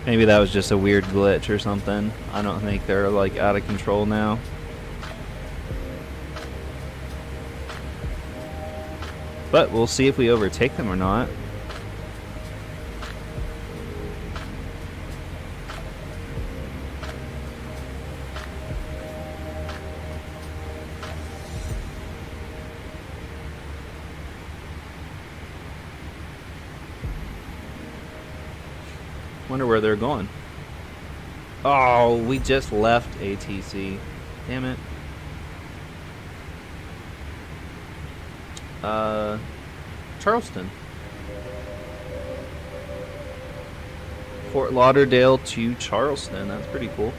Maybe that was just a weird glitch or something. I don't think they're like out of control now. But we'll see if we overtake them or not. Wonder where they're going. Oh, we just left ATC. Damn it. Charleston. Fort Lauderdale to Charleston. That's pretty cool.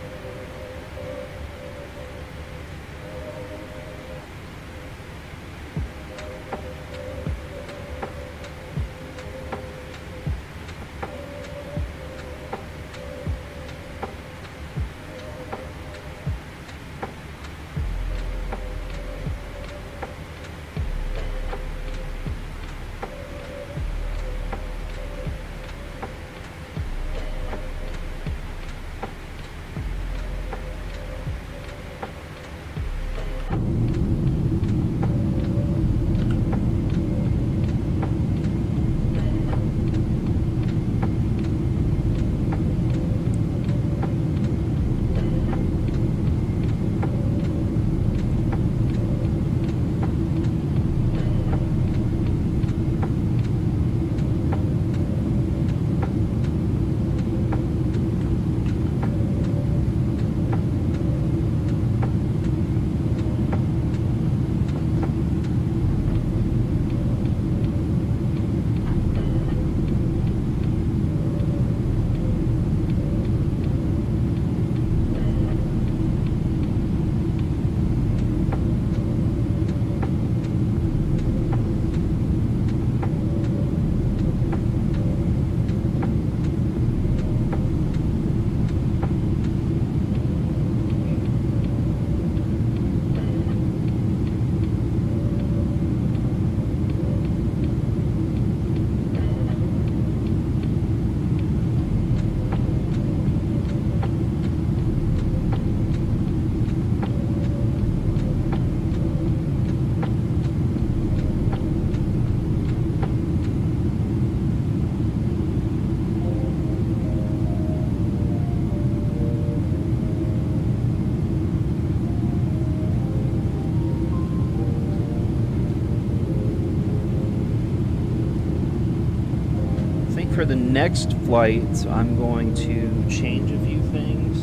For the next flight, I'm going to change a few things.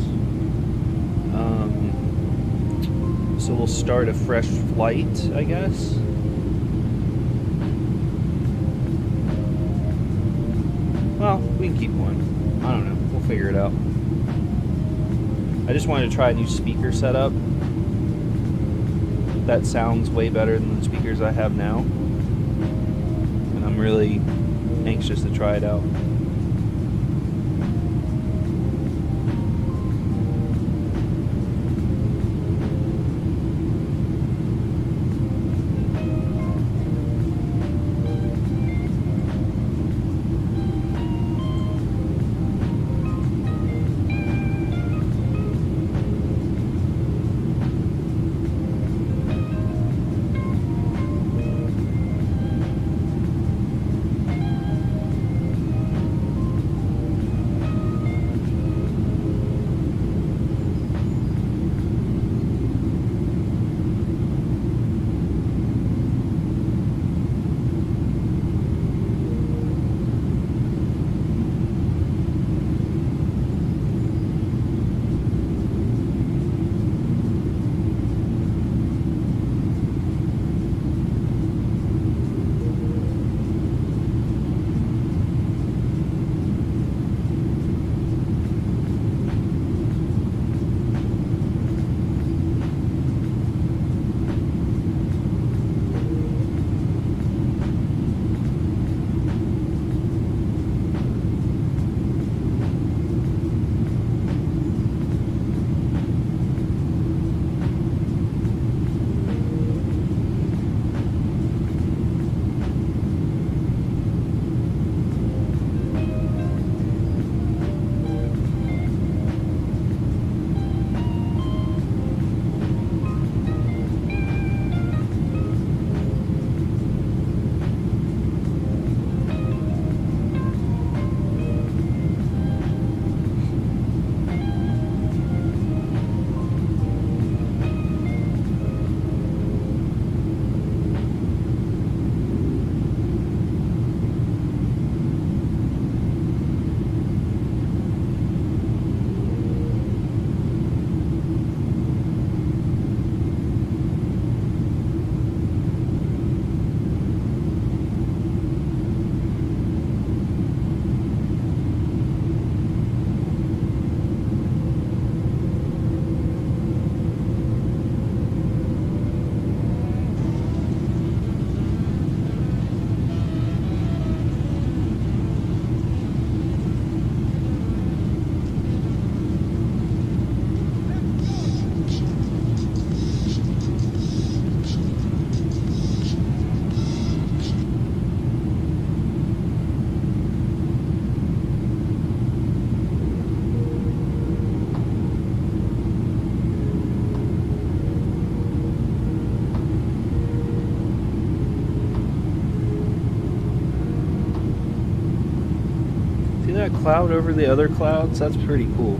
So we'll start a fresh flight, I guess. Well, we can keep going. I don't know. We'll figure it out. I just wanted to try a new speaker setup that sounds way better than the speakers I have now. And I'm really anxious to try it out. That cloud over the other clouds, that's pretty cool.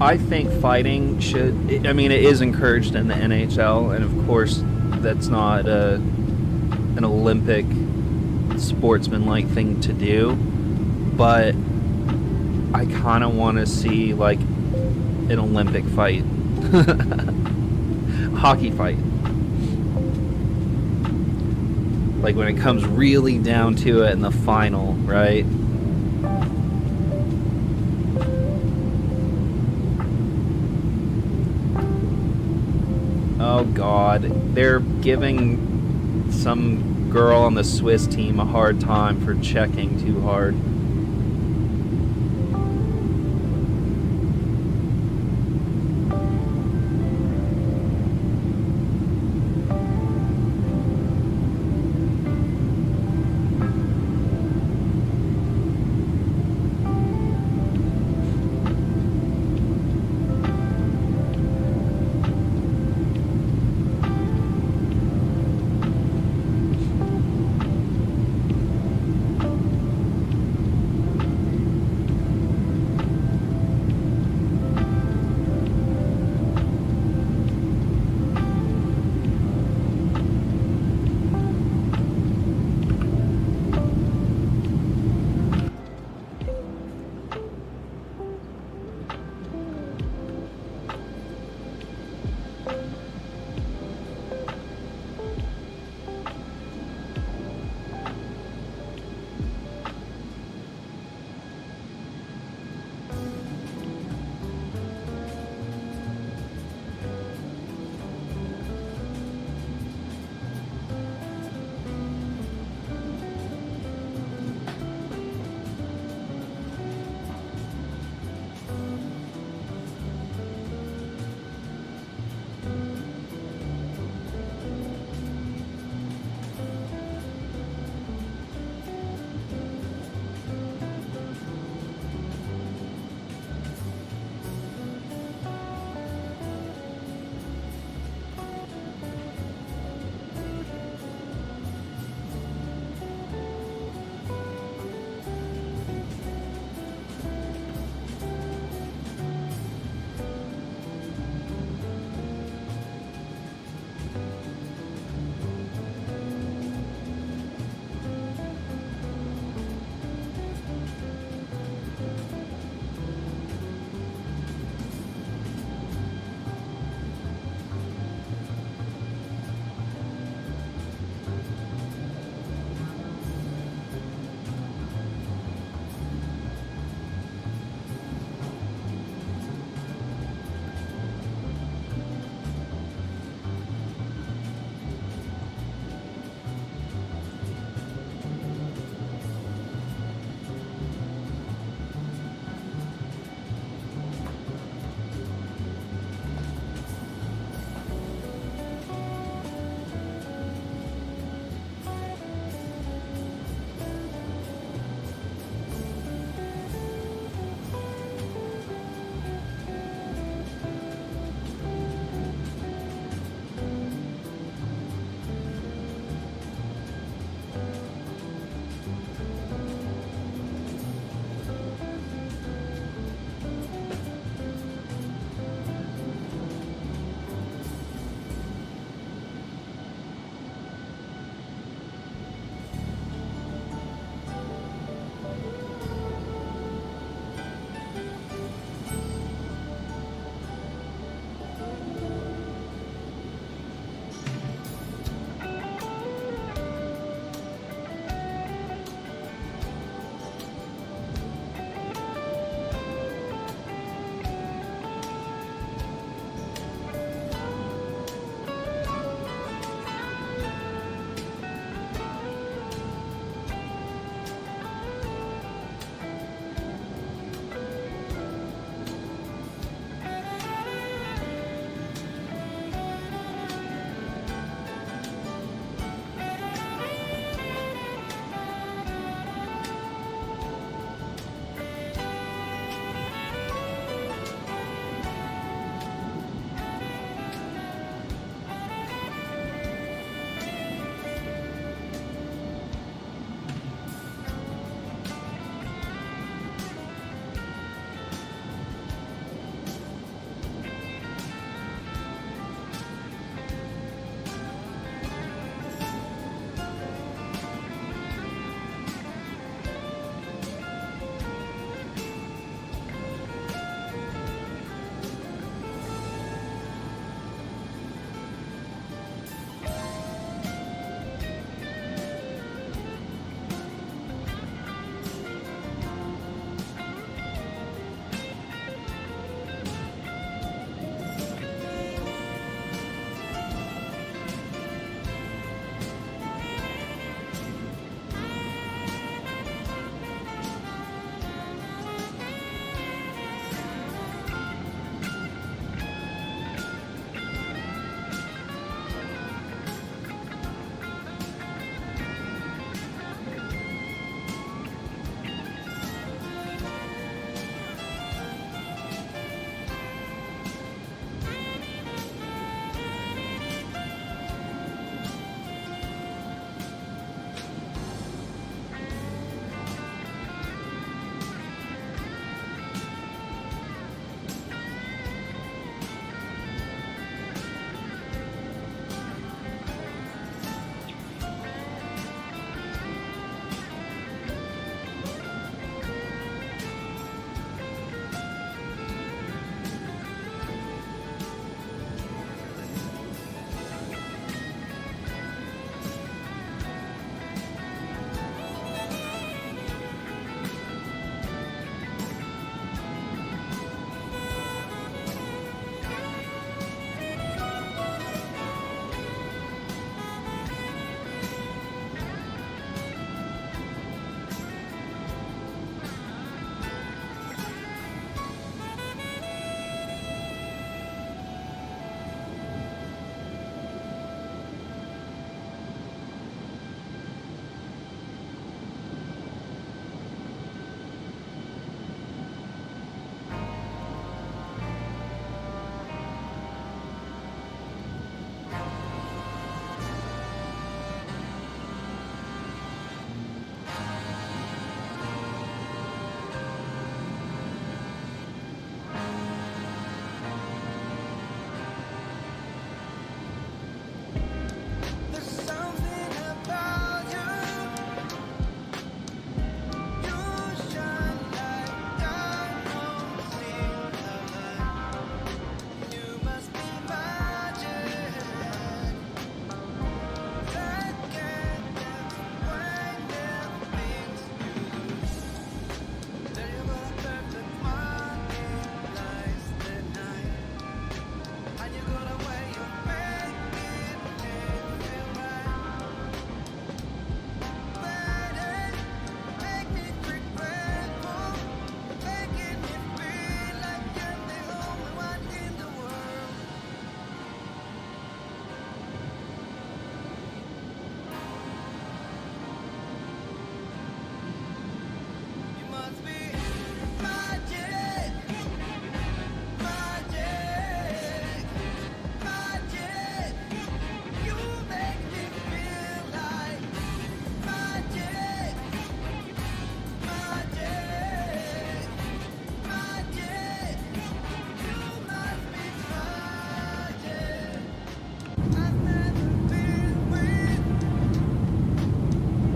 I think fighting should, I mean, it is encouraged in the NHL, and of course, that's not an Olympic sportsman-like thing to do, but I kind of want to see, like, an Olympic fight. Hockey fight. Like, when it comes really down to it in the final, right? Oh God, they're giving some girl on the Swiss team a hard time for checking too hard.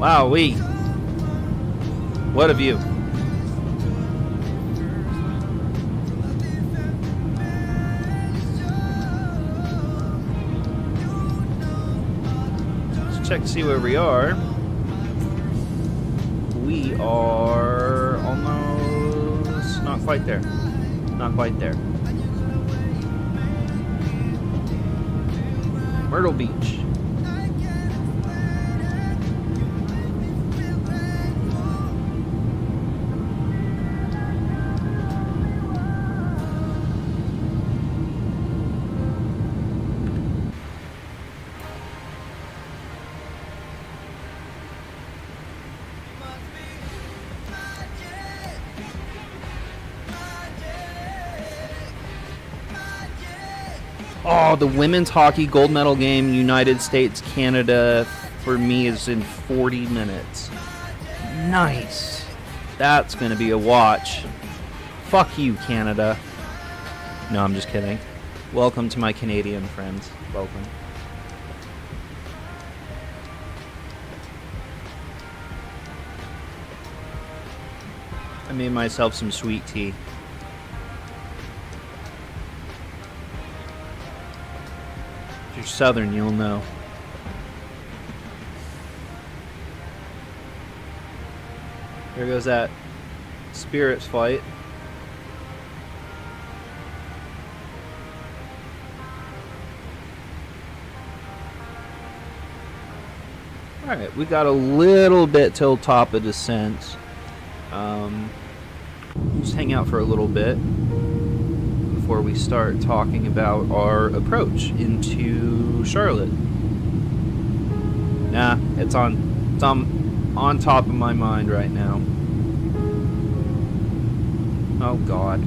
Wowee. What a view. Let's check to see where we are. We are almost not quite there. Not quite there. Myrtle Beach. Oh, the women's hockey gold medal game, United States, Canada, for me is in 40 minutes. Nice. That's going to be a watch. Fuck you, Canada. No, I'm just kidding. Welcome to my Canadian friends. Welcome. I made myself some sweet tea. If you're Southern, you'll know. There goes that Spirits flight. Alright, we got a little bit till top of descent. Just hang out for a little bit before we start talking about our approach into Charlotte. Nah, it's on top of my mind right now. Oh God.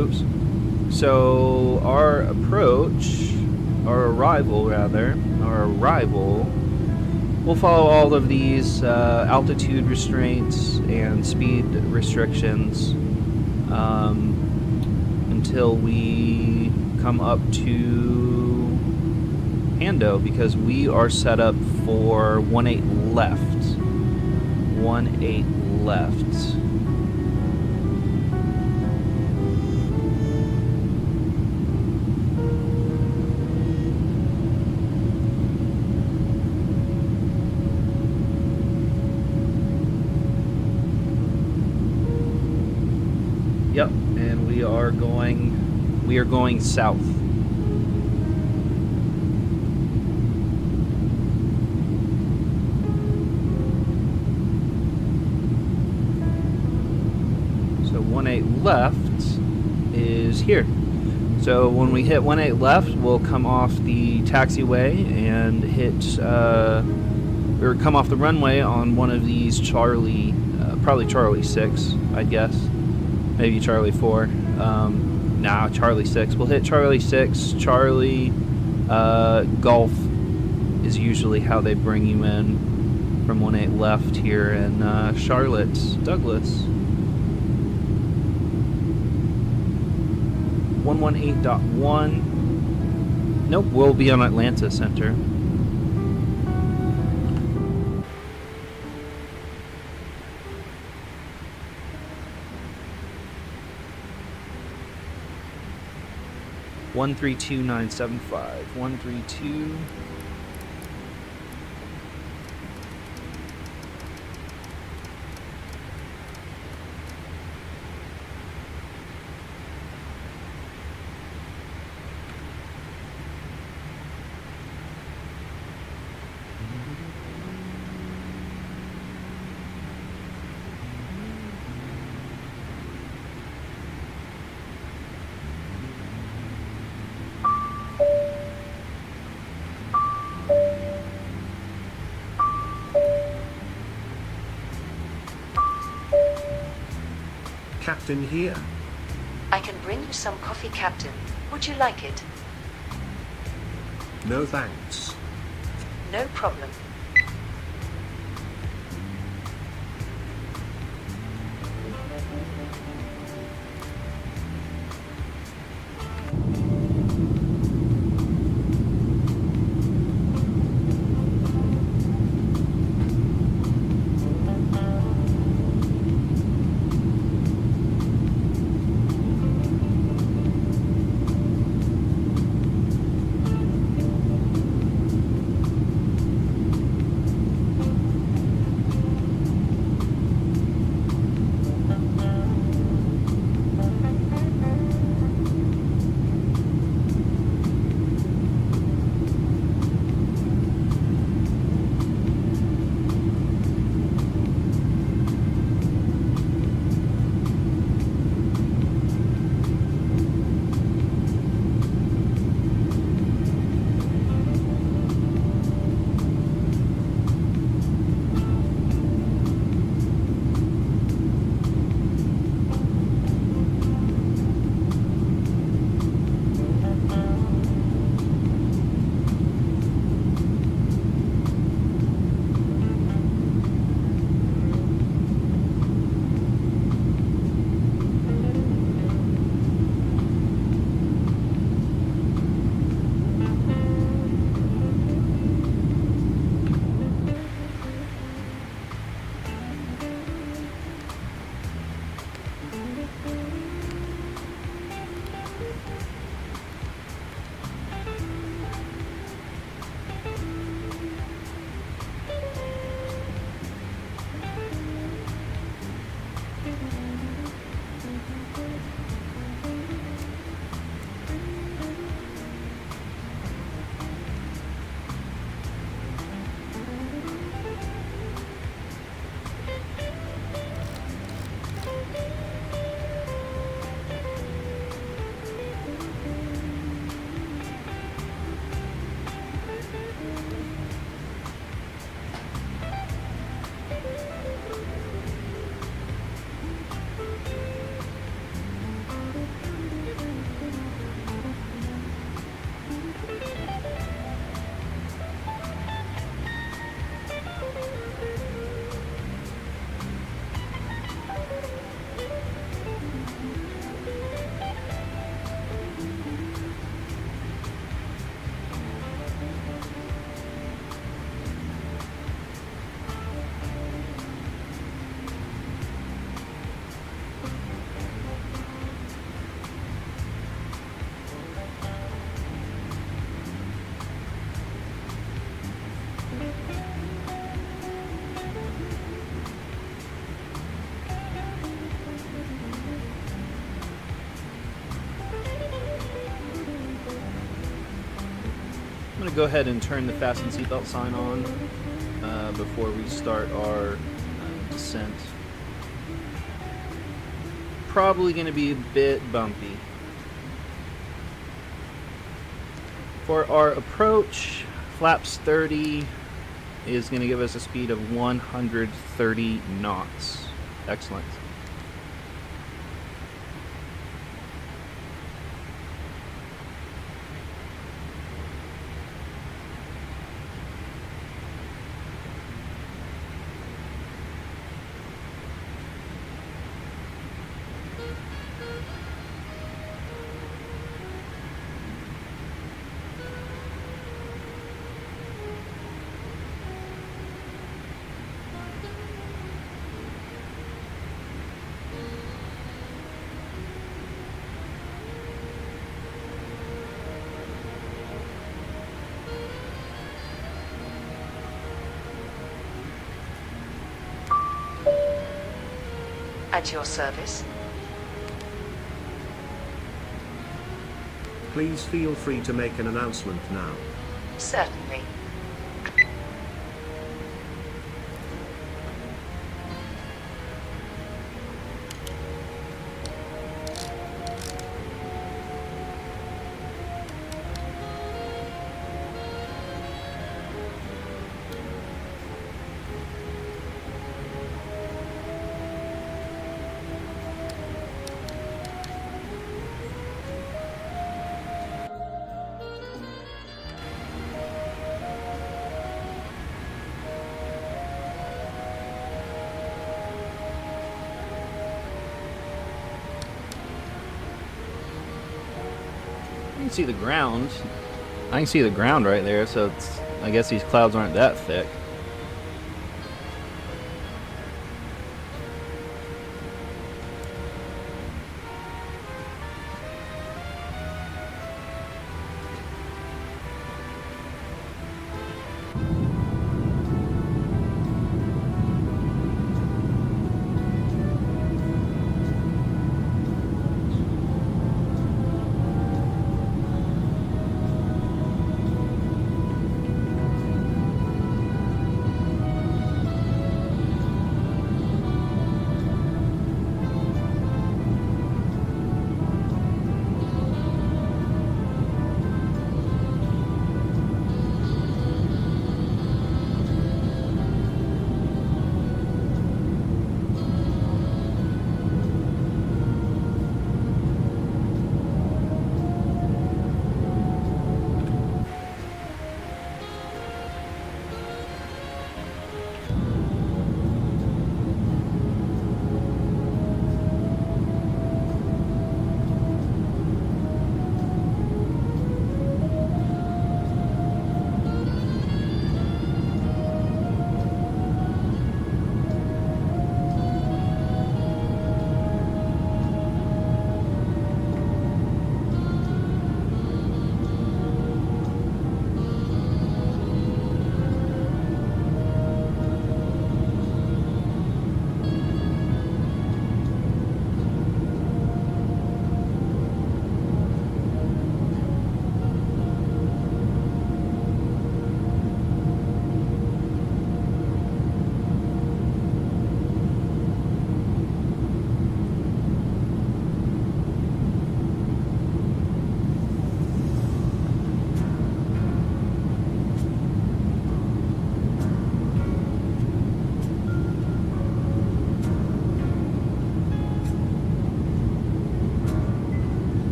Oops. So our arrival, we'll follow all of these altitude restraints and speed restrictions until we come up to Hando, because we are set up for 18 left. 18 left. Yep, and we are going south. So 18 left is here. So when we hit 18 left, we'll come off the taxiway and or come off the runway on one of these probably Charlie 6, I'd guess. Maybe Charlie 4. Nah, Charlie 6. We'll hit Charlie 6. Charlie Golf is usually how they bring you in from 18 left here in Charlotte, Douglas. 118.1. Nope, we'll be on Atlanta Center. One 132.975. 132. Captain here. I can bring you some coffee, Captain. Would you like it? No thanks. No problem. I'm going to go ahead and turn the fasten seatbelt sign on before we start our descent. Probably going to be a bit bumpy. For our approach, flaps 30 is going to give us a speed of 130 knots. Excellent. At your service. Please feel free to make an announcement now. Certainly. can see the ground. I can see the ground right there, so I guess these clouds aren't that thick.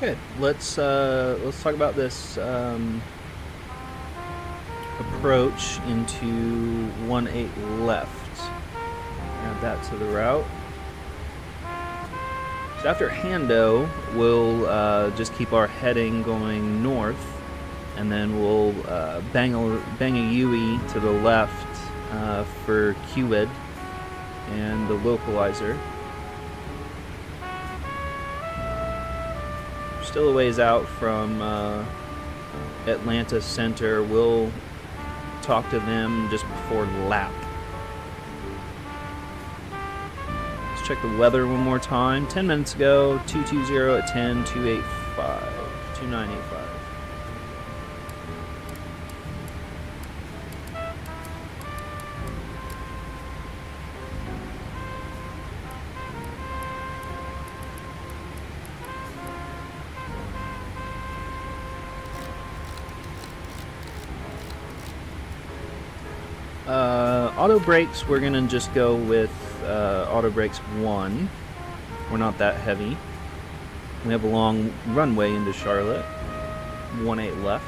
Good. Let's talk about this approach into 18 left. Add that to the route. So after Hando, we'll just keep our heading going north, and then we'll bang a UE to the left for Qid and the localizer. Still a ways out from Atlanta Center. We'll talk to them just before LAP. Let's check the weather one more time. 10 minutes ago, 220 at 10, 285, 2985. Auto brakes, we're gonna just go with auto brakes 1. We're not that heavy. We have a long runway into Charlotte. 18 left.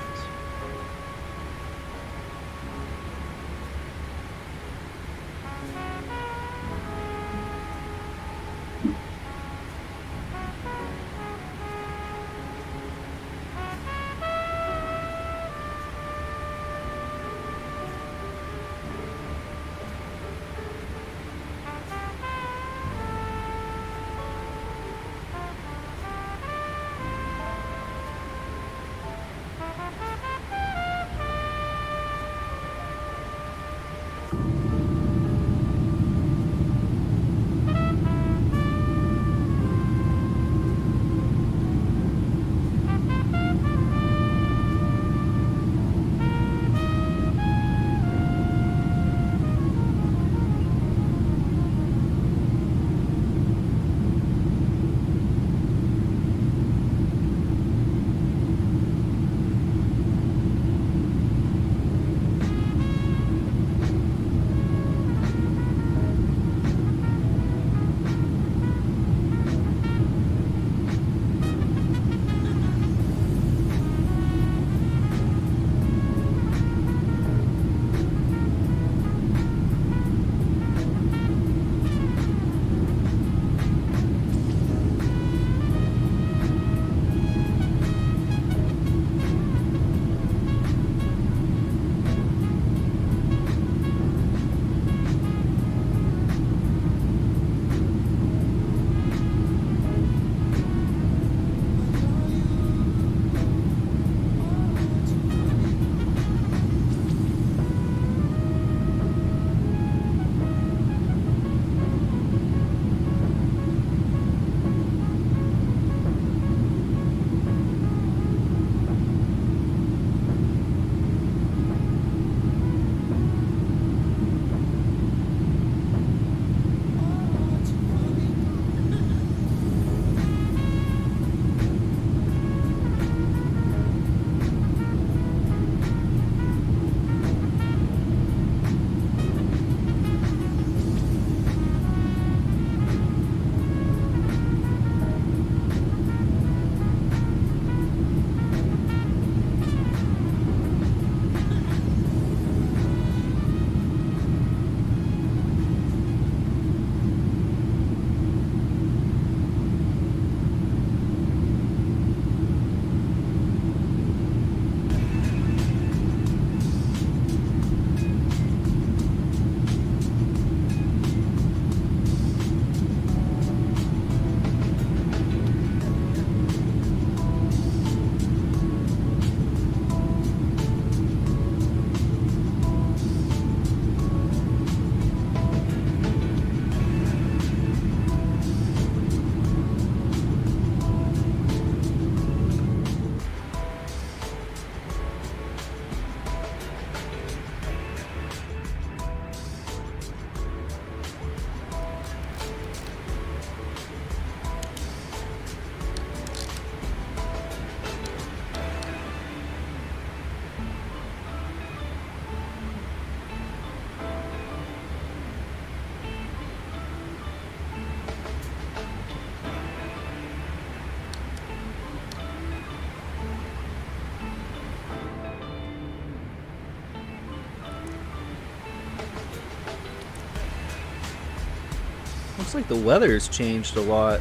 Looks like the weather's changed a lot.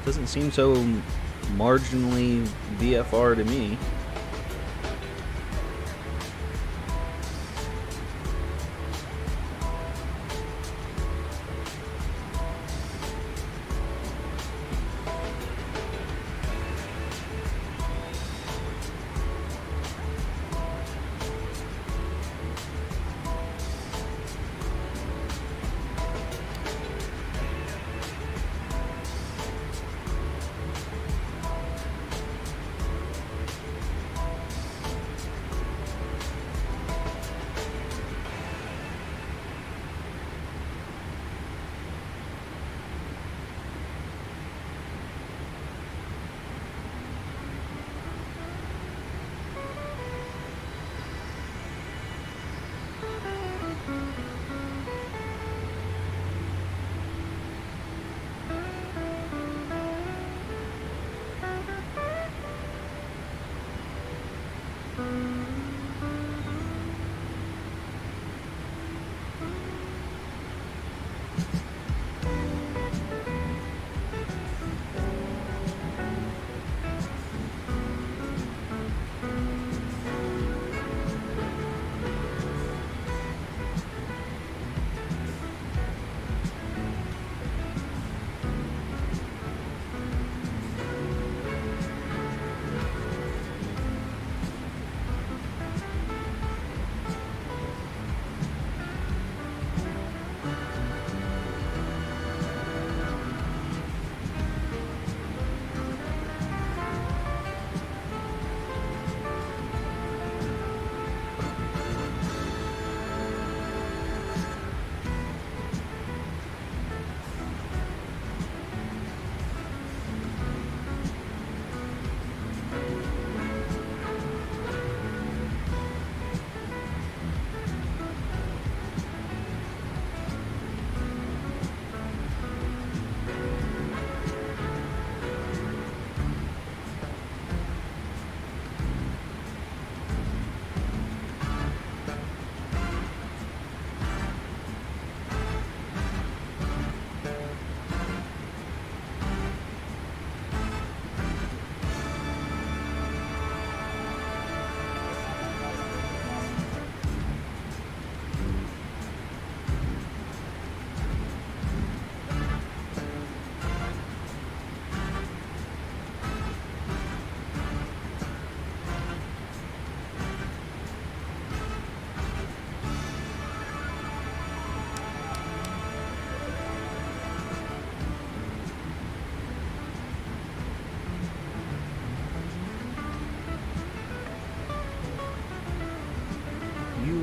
Doesn't seem so marginally VFR to me.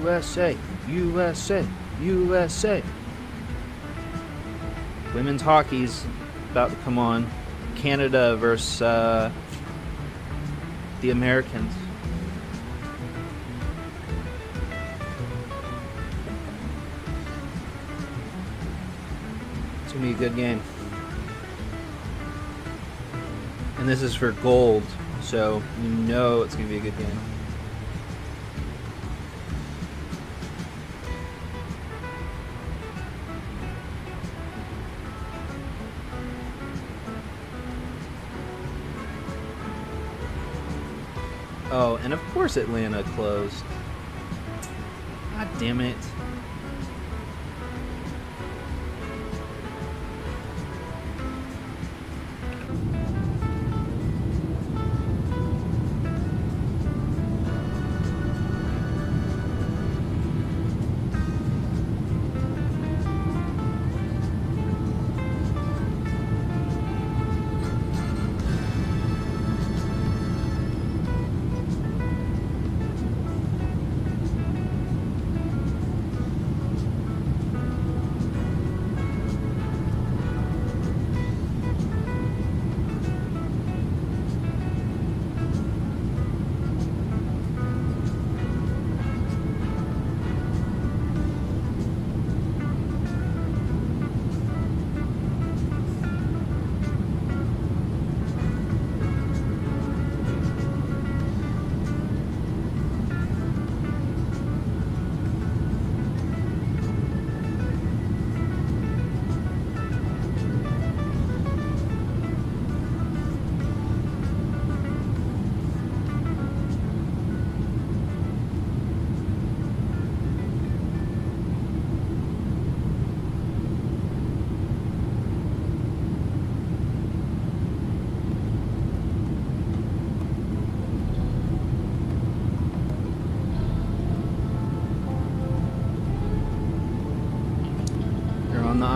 USA, USA, USA. Women's hockey's about to come on. Canada versus the Americans. It's gonna be a good game. And this is for gold, so you know it's gonna be a good game. Oh, and of course Atlanta closed. God damn it.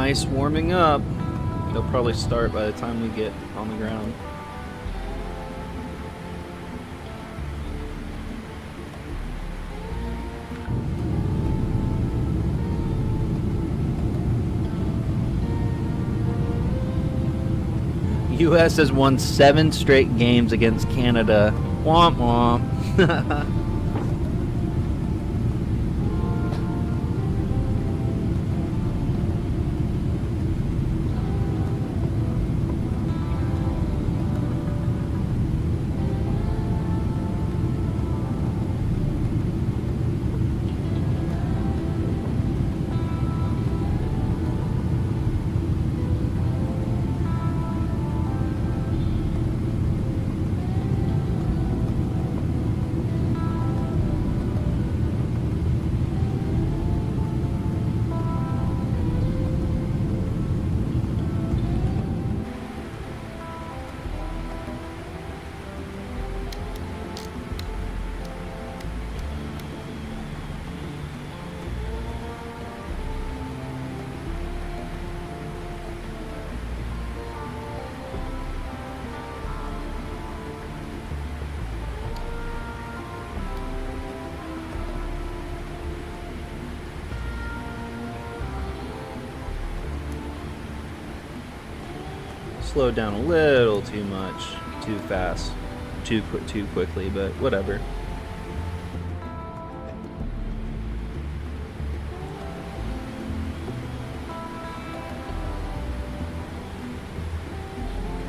nice warming up. They'll probably start by the time we get on the ground. U.S. has won 7 straight games against Canada. Womp womp. Slowed down a little too much, too fast, too quickly, but whatever.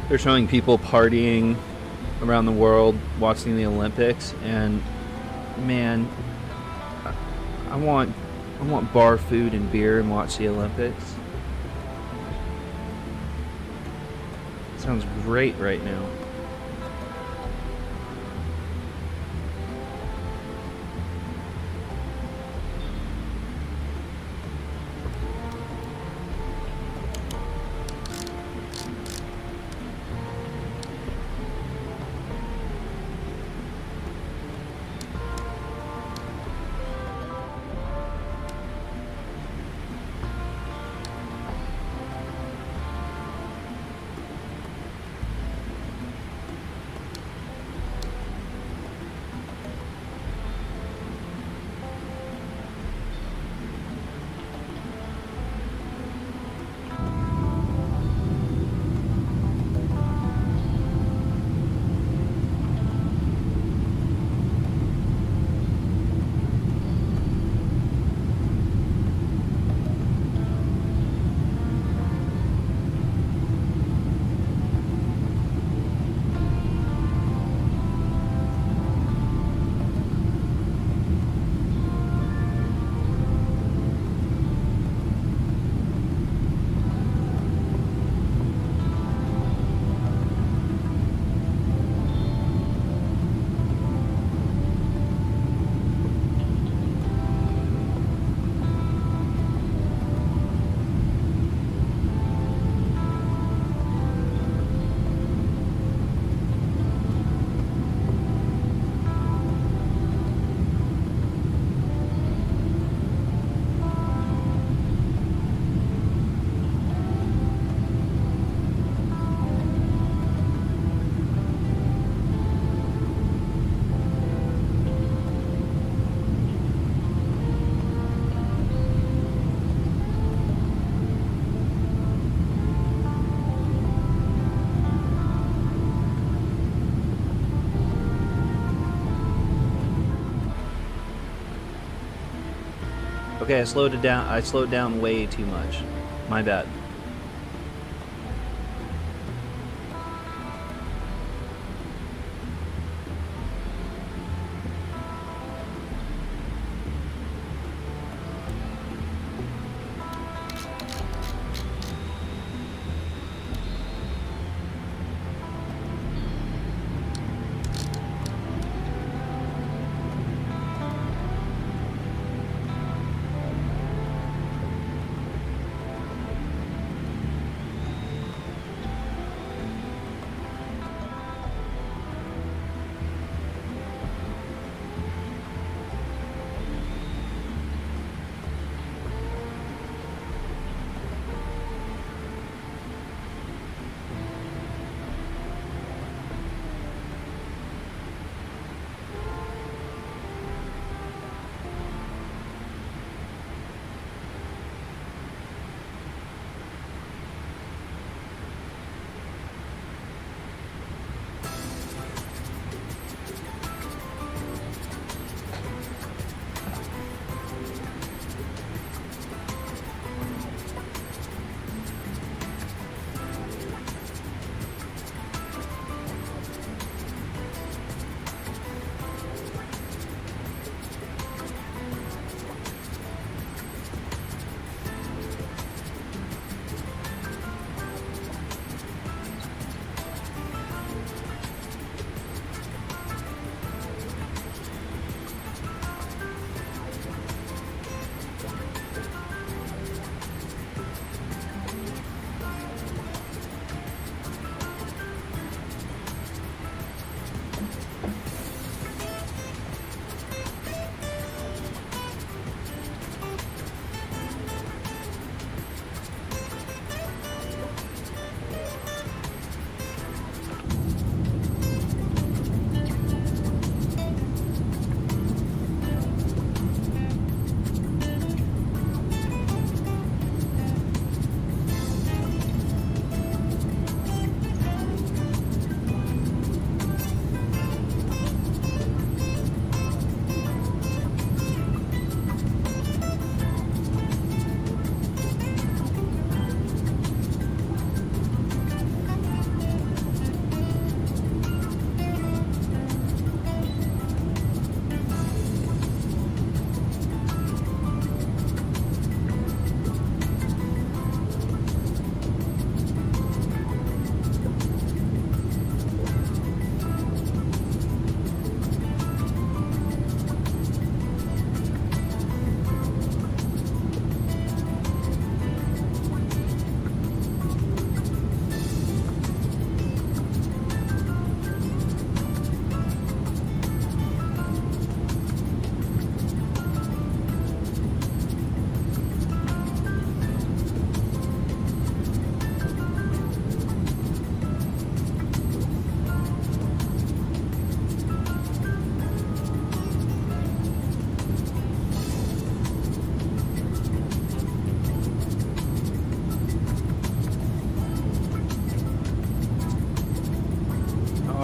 They're showing people partying around the world watching the Olympics, and man, I want bar food and beer and watch the Olympics. Sounds great right now. Okay, I slowed it down. I slowed down way too much. My bad.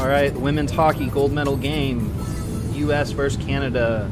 All right, women's hockey gold medal game. U.S. versus Canada.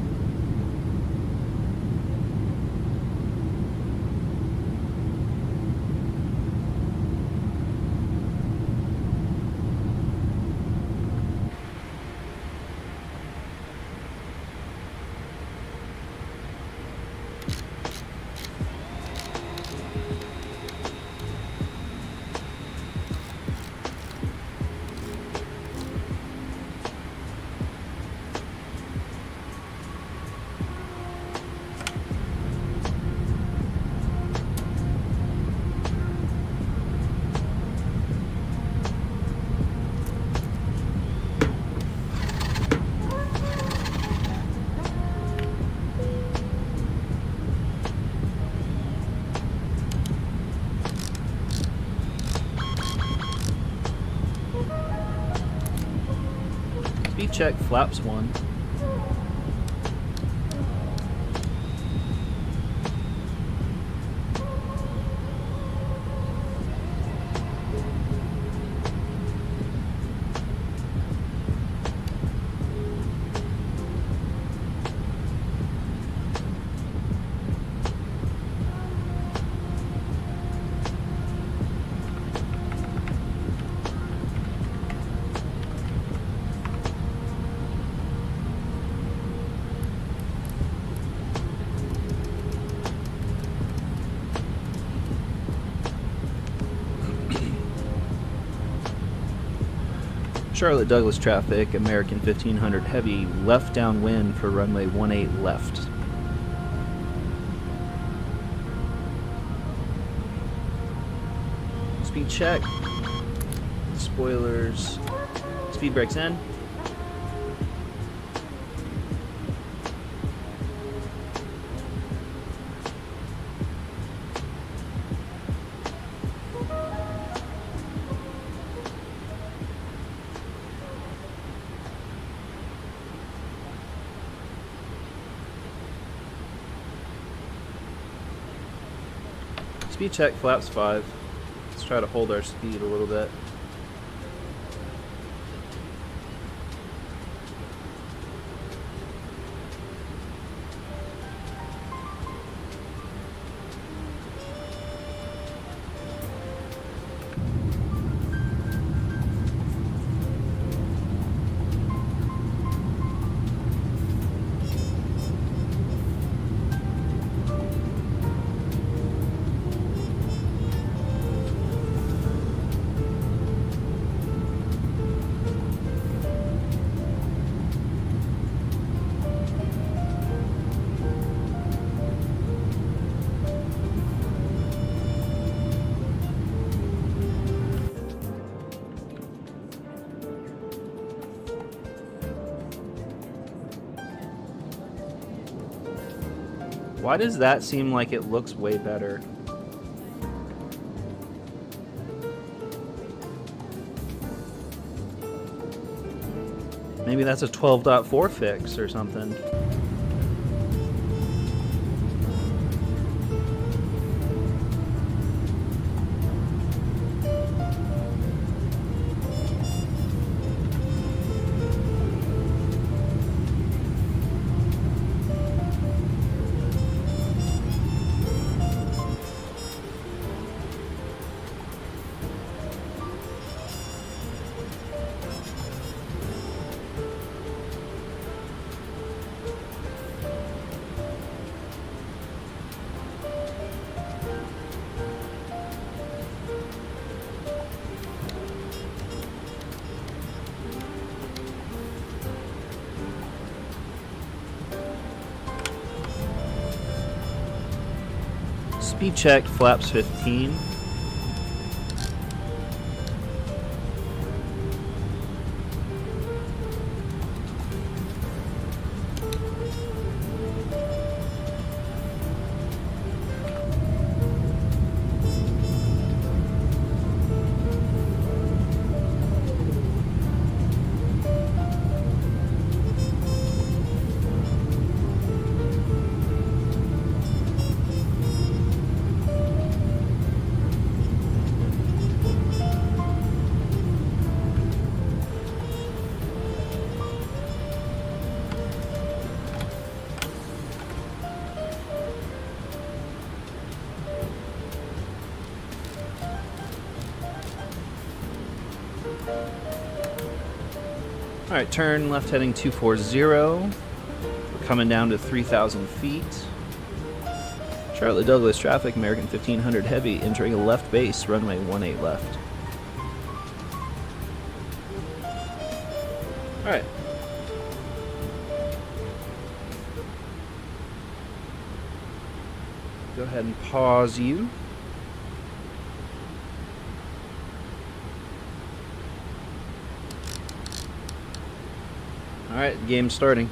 Speed check, flaps 1. Charlotte Douglas traffic, American 1500 heavy, left downwind for runway 18 left. Speed check. Spoilers. Speed brakes in. Speed check, flaps 5. Let's try to hold our speed a little bit. Why does that seem like it looks way better? Maybe that's a 12.4 fix or something. Speed check, flaps 15. Alright, turn left heading 240. We're coming down to 3,000 feet. Charlotte Douglas traffic, American 1500 heavy, entering a left base, runway 18 left. Alright. Go ahead and pause you. Alright, the game's starting.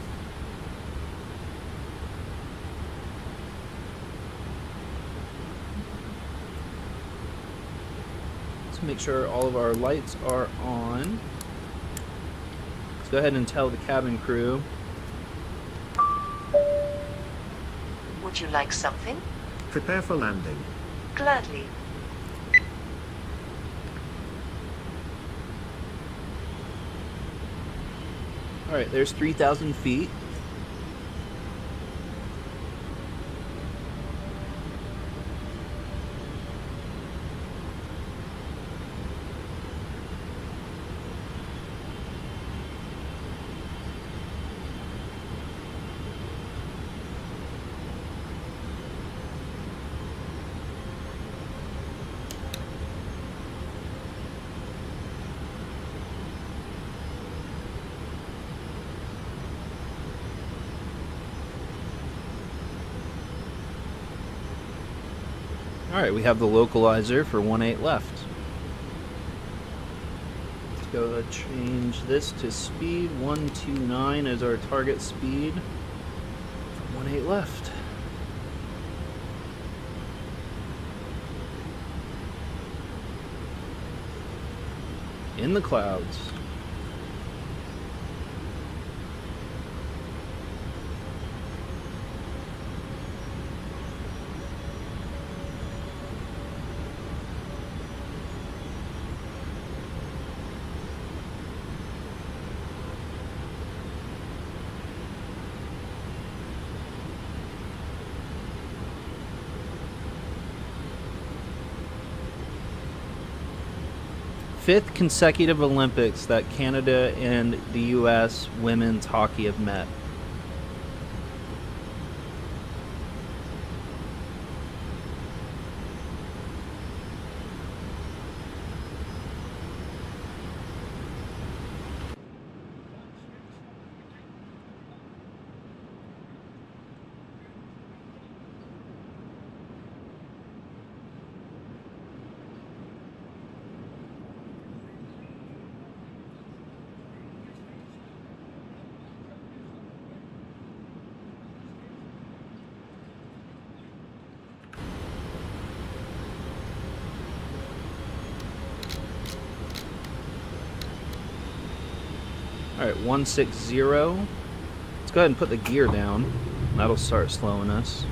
Let's make sure all of our lights are on. Let's go ahead and tell the cabin crew. Would you like something? Prepare for landing. Gladly. Alright, there's 3,000 feet. Alright, we have the localizer for 18 left. Let's go change this to speed. 129 is our target speed for 18 left. In the clouds. Fifth consecutive Olympics that Canada and the U.S. women's hockey have met. Alright, 160. Let's go ahead and put the gear down. That'll start slowing us.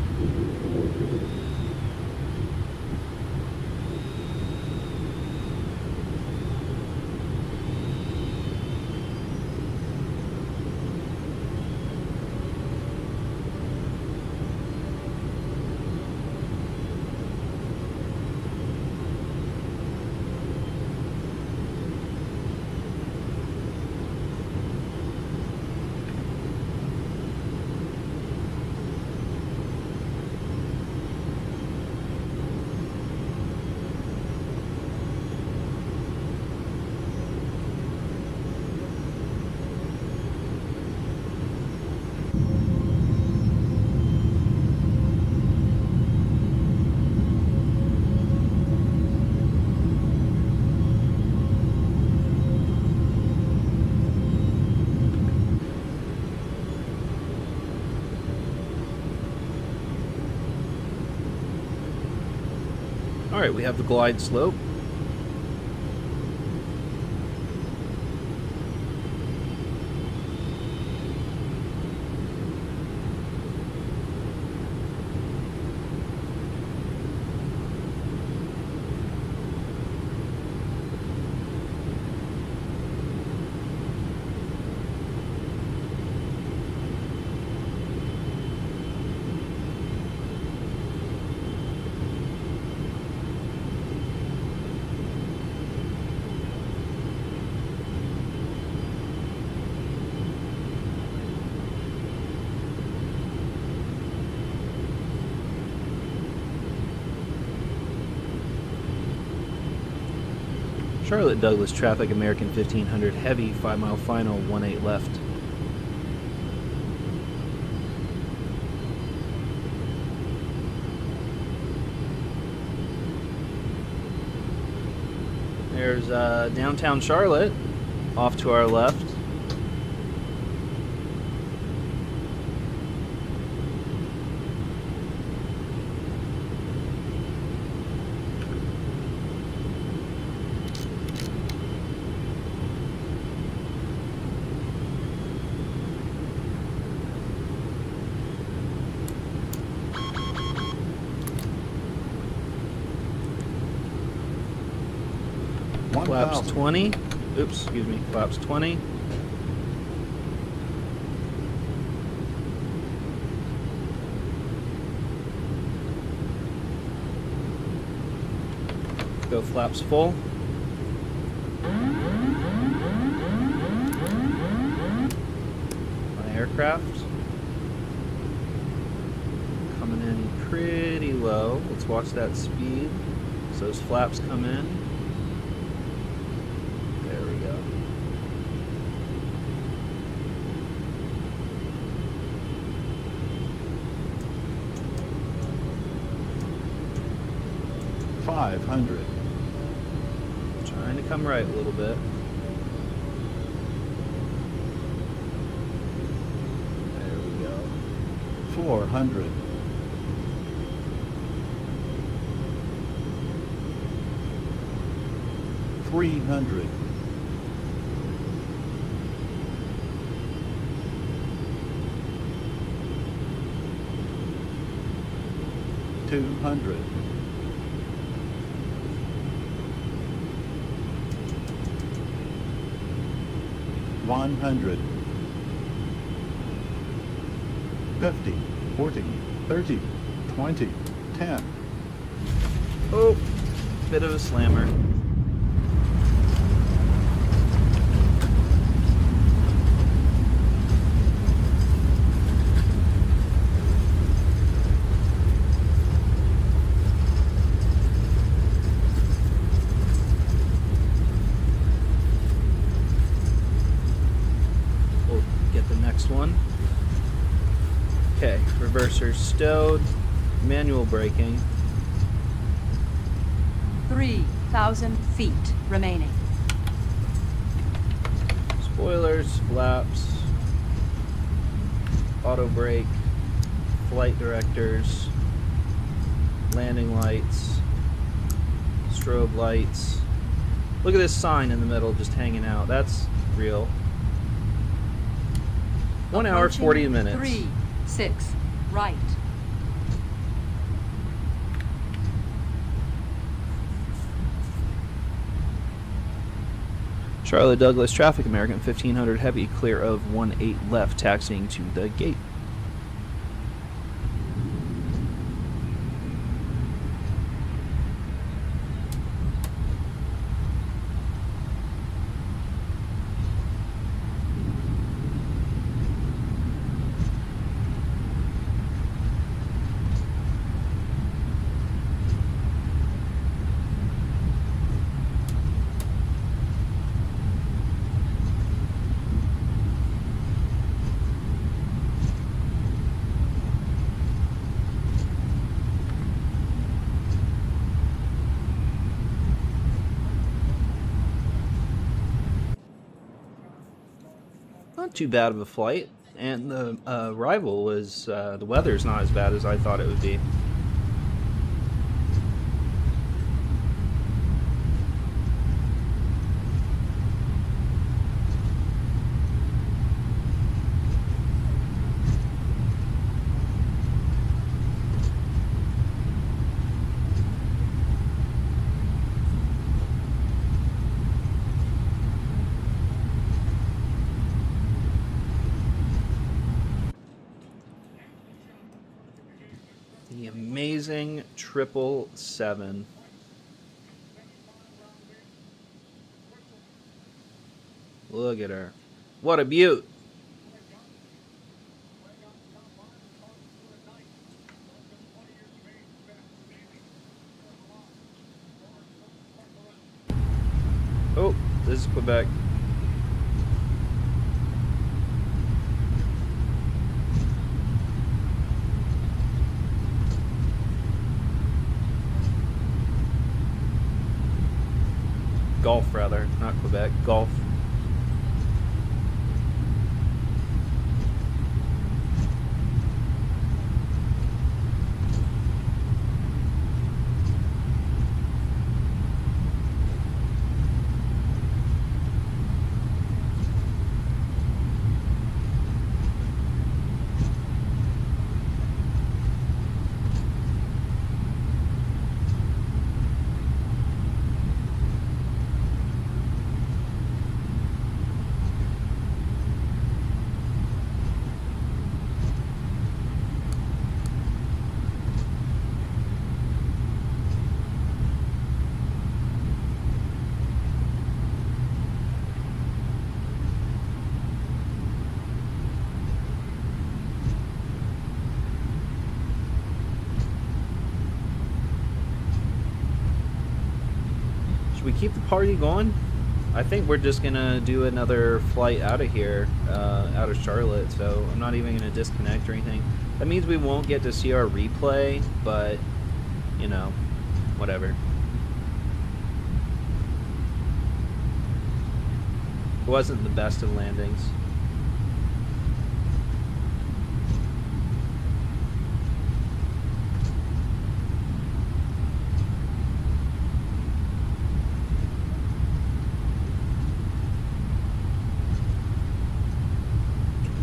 Alright, we have the glide slope. Charlotte Douglas traffic, American 1500 heavy, 5 mile final, 18 left. There's downtown Charlotte off to our left. Flaps 20. Oops, excuse me. Flaps 20. Go flaps full. My aircraft coming in pretty low. Let's watch that speed as those flaps come in. There we go. $500. Trying to come right a little bit. There we go. 400. 300. 200. 100. 50, 40, 30, 20, 10. Oh, bit of a slammer. We'll get the next one. Okay, reverser stowed, manual braking. 3,000 feet remaining. Spoilers, flaps, auto brake, flight directors, landing lights, strobe lights. Look at this sign in the middle just hanging out. That's real. 1 hour, Approaching 40 minutes. 3, 6, right. Charlotte Douglas traffic, American 1500 heavy, clear of 18 left, taxiing to the gate. Not too bad of a flight, and the arrival was, the weather's not as bad as I thought it would be. The amazing 777. Look at her. What a beaut. Quebec. Golf, rather, not Quebec. Golf. Should we keep the party going? I think we're just gonna do another flight out of here, out of Charlotte, so I'm not even gonna disconnect or anything. That means we won't get to see our replay, but, you know, whatever. It wasn't the best of landings.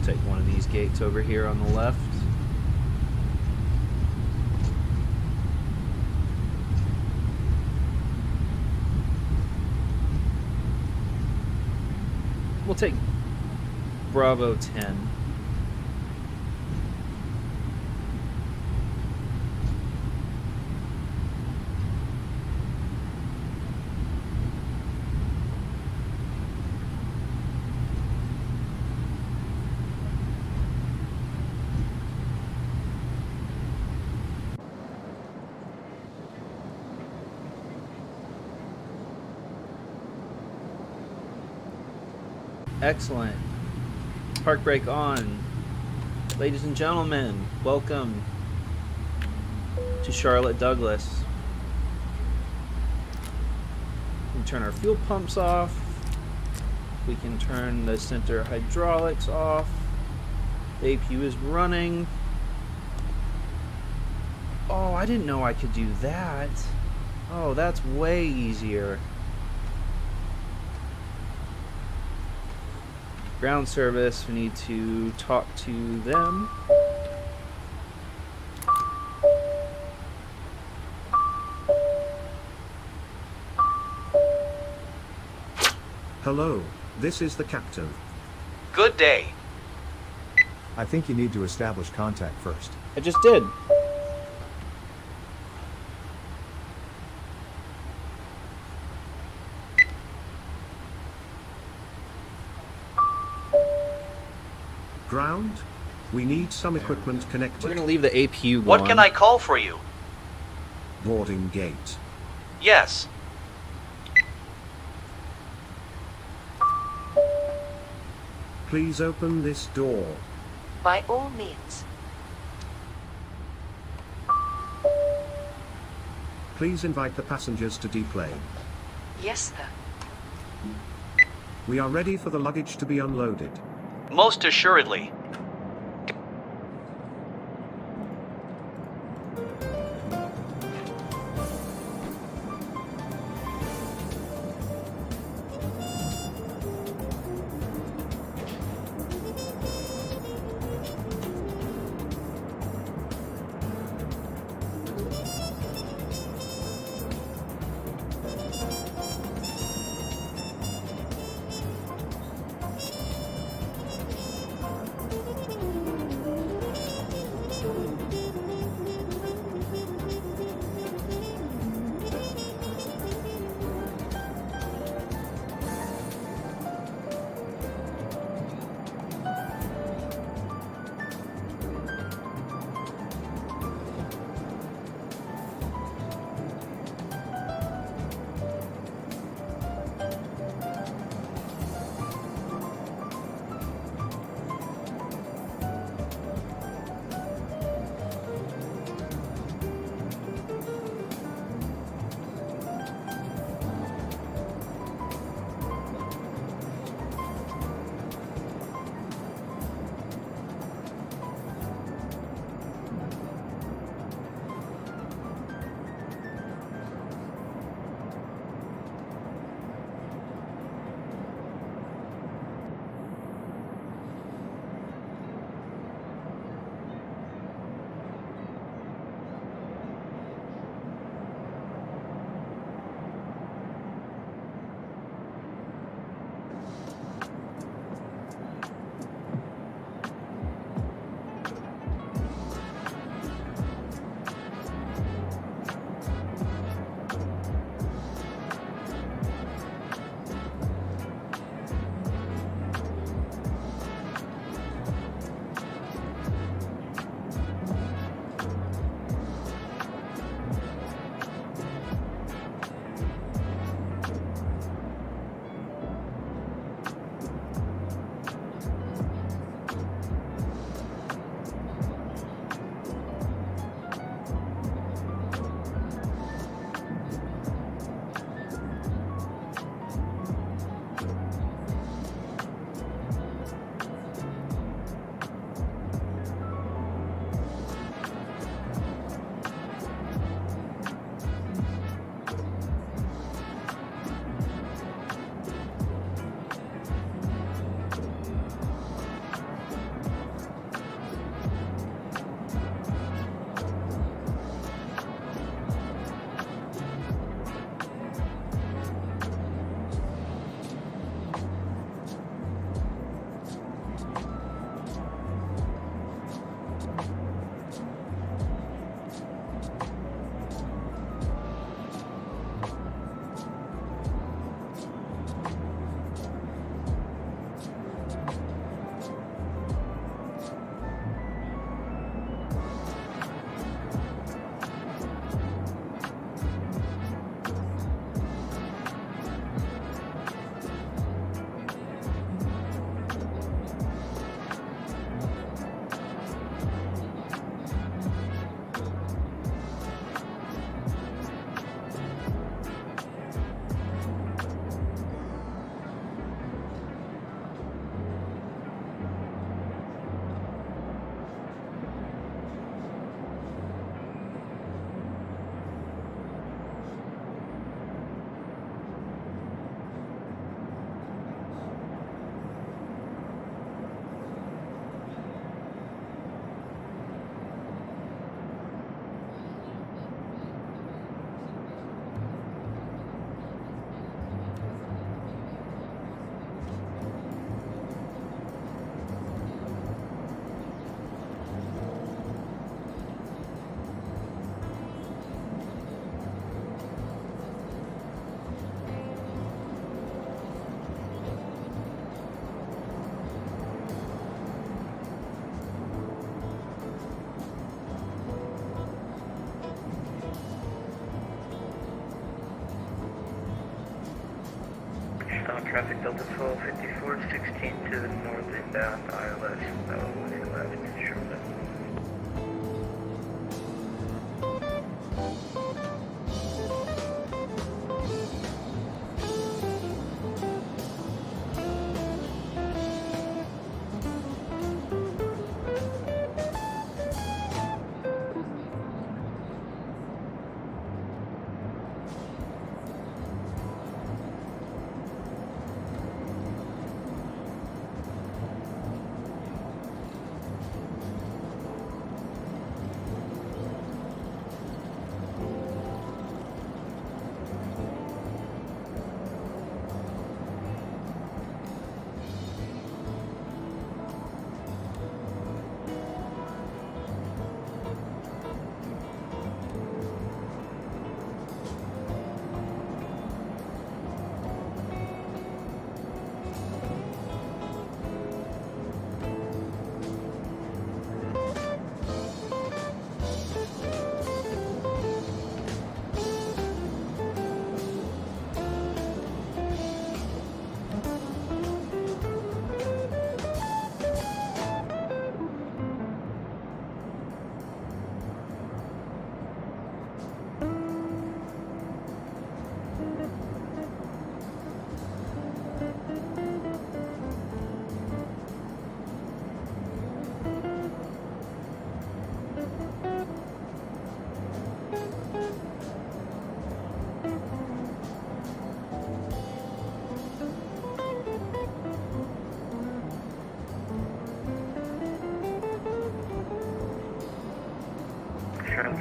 Take one of these gates over here on the left. We'll take Bravo 10. Excellent. Park brake on. Ladies and gentlemen, welcome to Charlotte Douglas. We can turn our fuel pumps off. We can turn the center hydraulics off. The APU is running. Oh, I didn't know I could do that. Oh, that's way easier. Ground service, we need to talk to them. Hello, this is the captain. Good day. I think you need to establish contact first. I just did. Ground? We need some equipment We're connected. gonna leave the APU going. What can I call for you? Boarding gate. Yes. Please open this door. By all means. Please invite the passengers to deplane. Yes, sir. We are ready for the luggage to be unloaded. Most assuredly. traffic Delta 1254, 16 to the north inbound, ILS, mellow, left, Charlotte.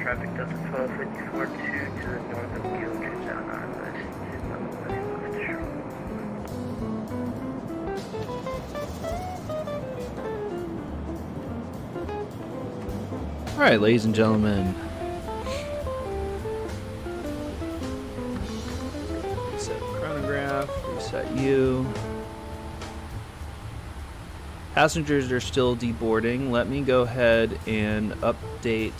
Traffic Delta 1254, 2 to the north of Gilgit, down ILS, left, Charlotte. All right, ladies and gentlemen. Reset chronograph, reset you. Passengers are still deboarding. Let me go ahead and update.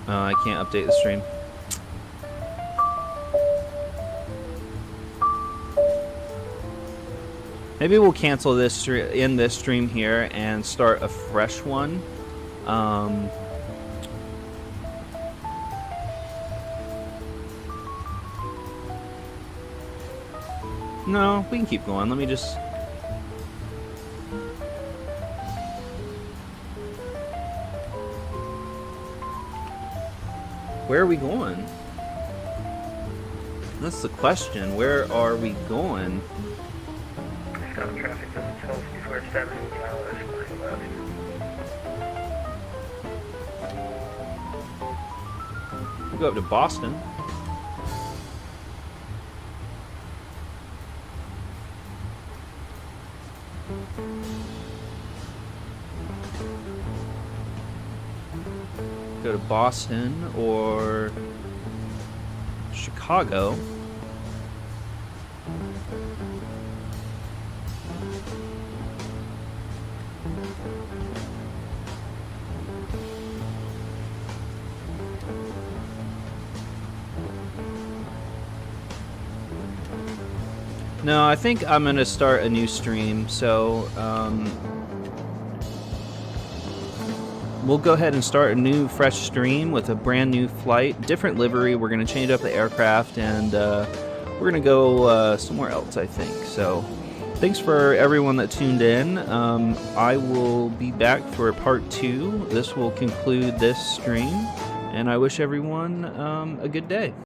I can't update the stream. Maybe we'll cancel this in this stream here and start a fresh one. No, we can keep going. Let me just... Where are we going? That's the question. Where are we going? Stop traffic Delta 1254, 7 ILS, left. We'll go up to Boston. Go to Boston or Chicago. No, I think I'm going to start a new stream, so we'll go ahead and start a new fresh stream with a brand new flight, different livery. We're going to change up the aircraft, and we're going to go somewhere else, I think. So thanks for everyone that tuned in. I will be back for part 2. This will conclude this stream, and I wish everyone a good day.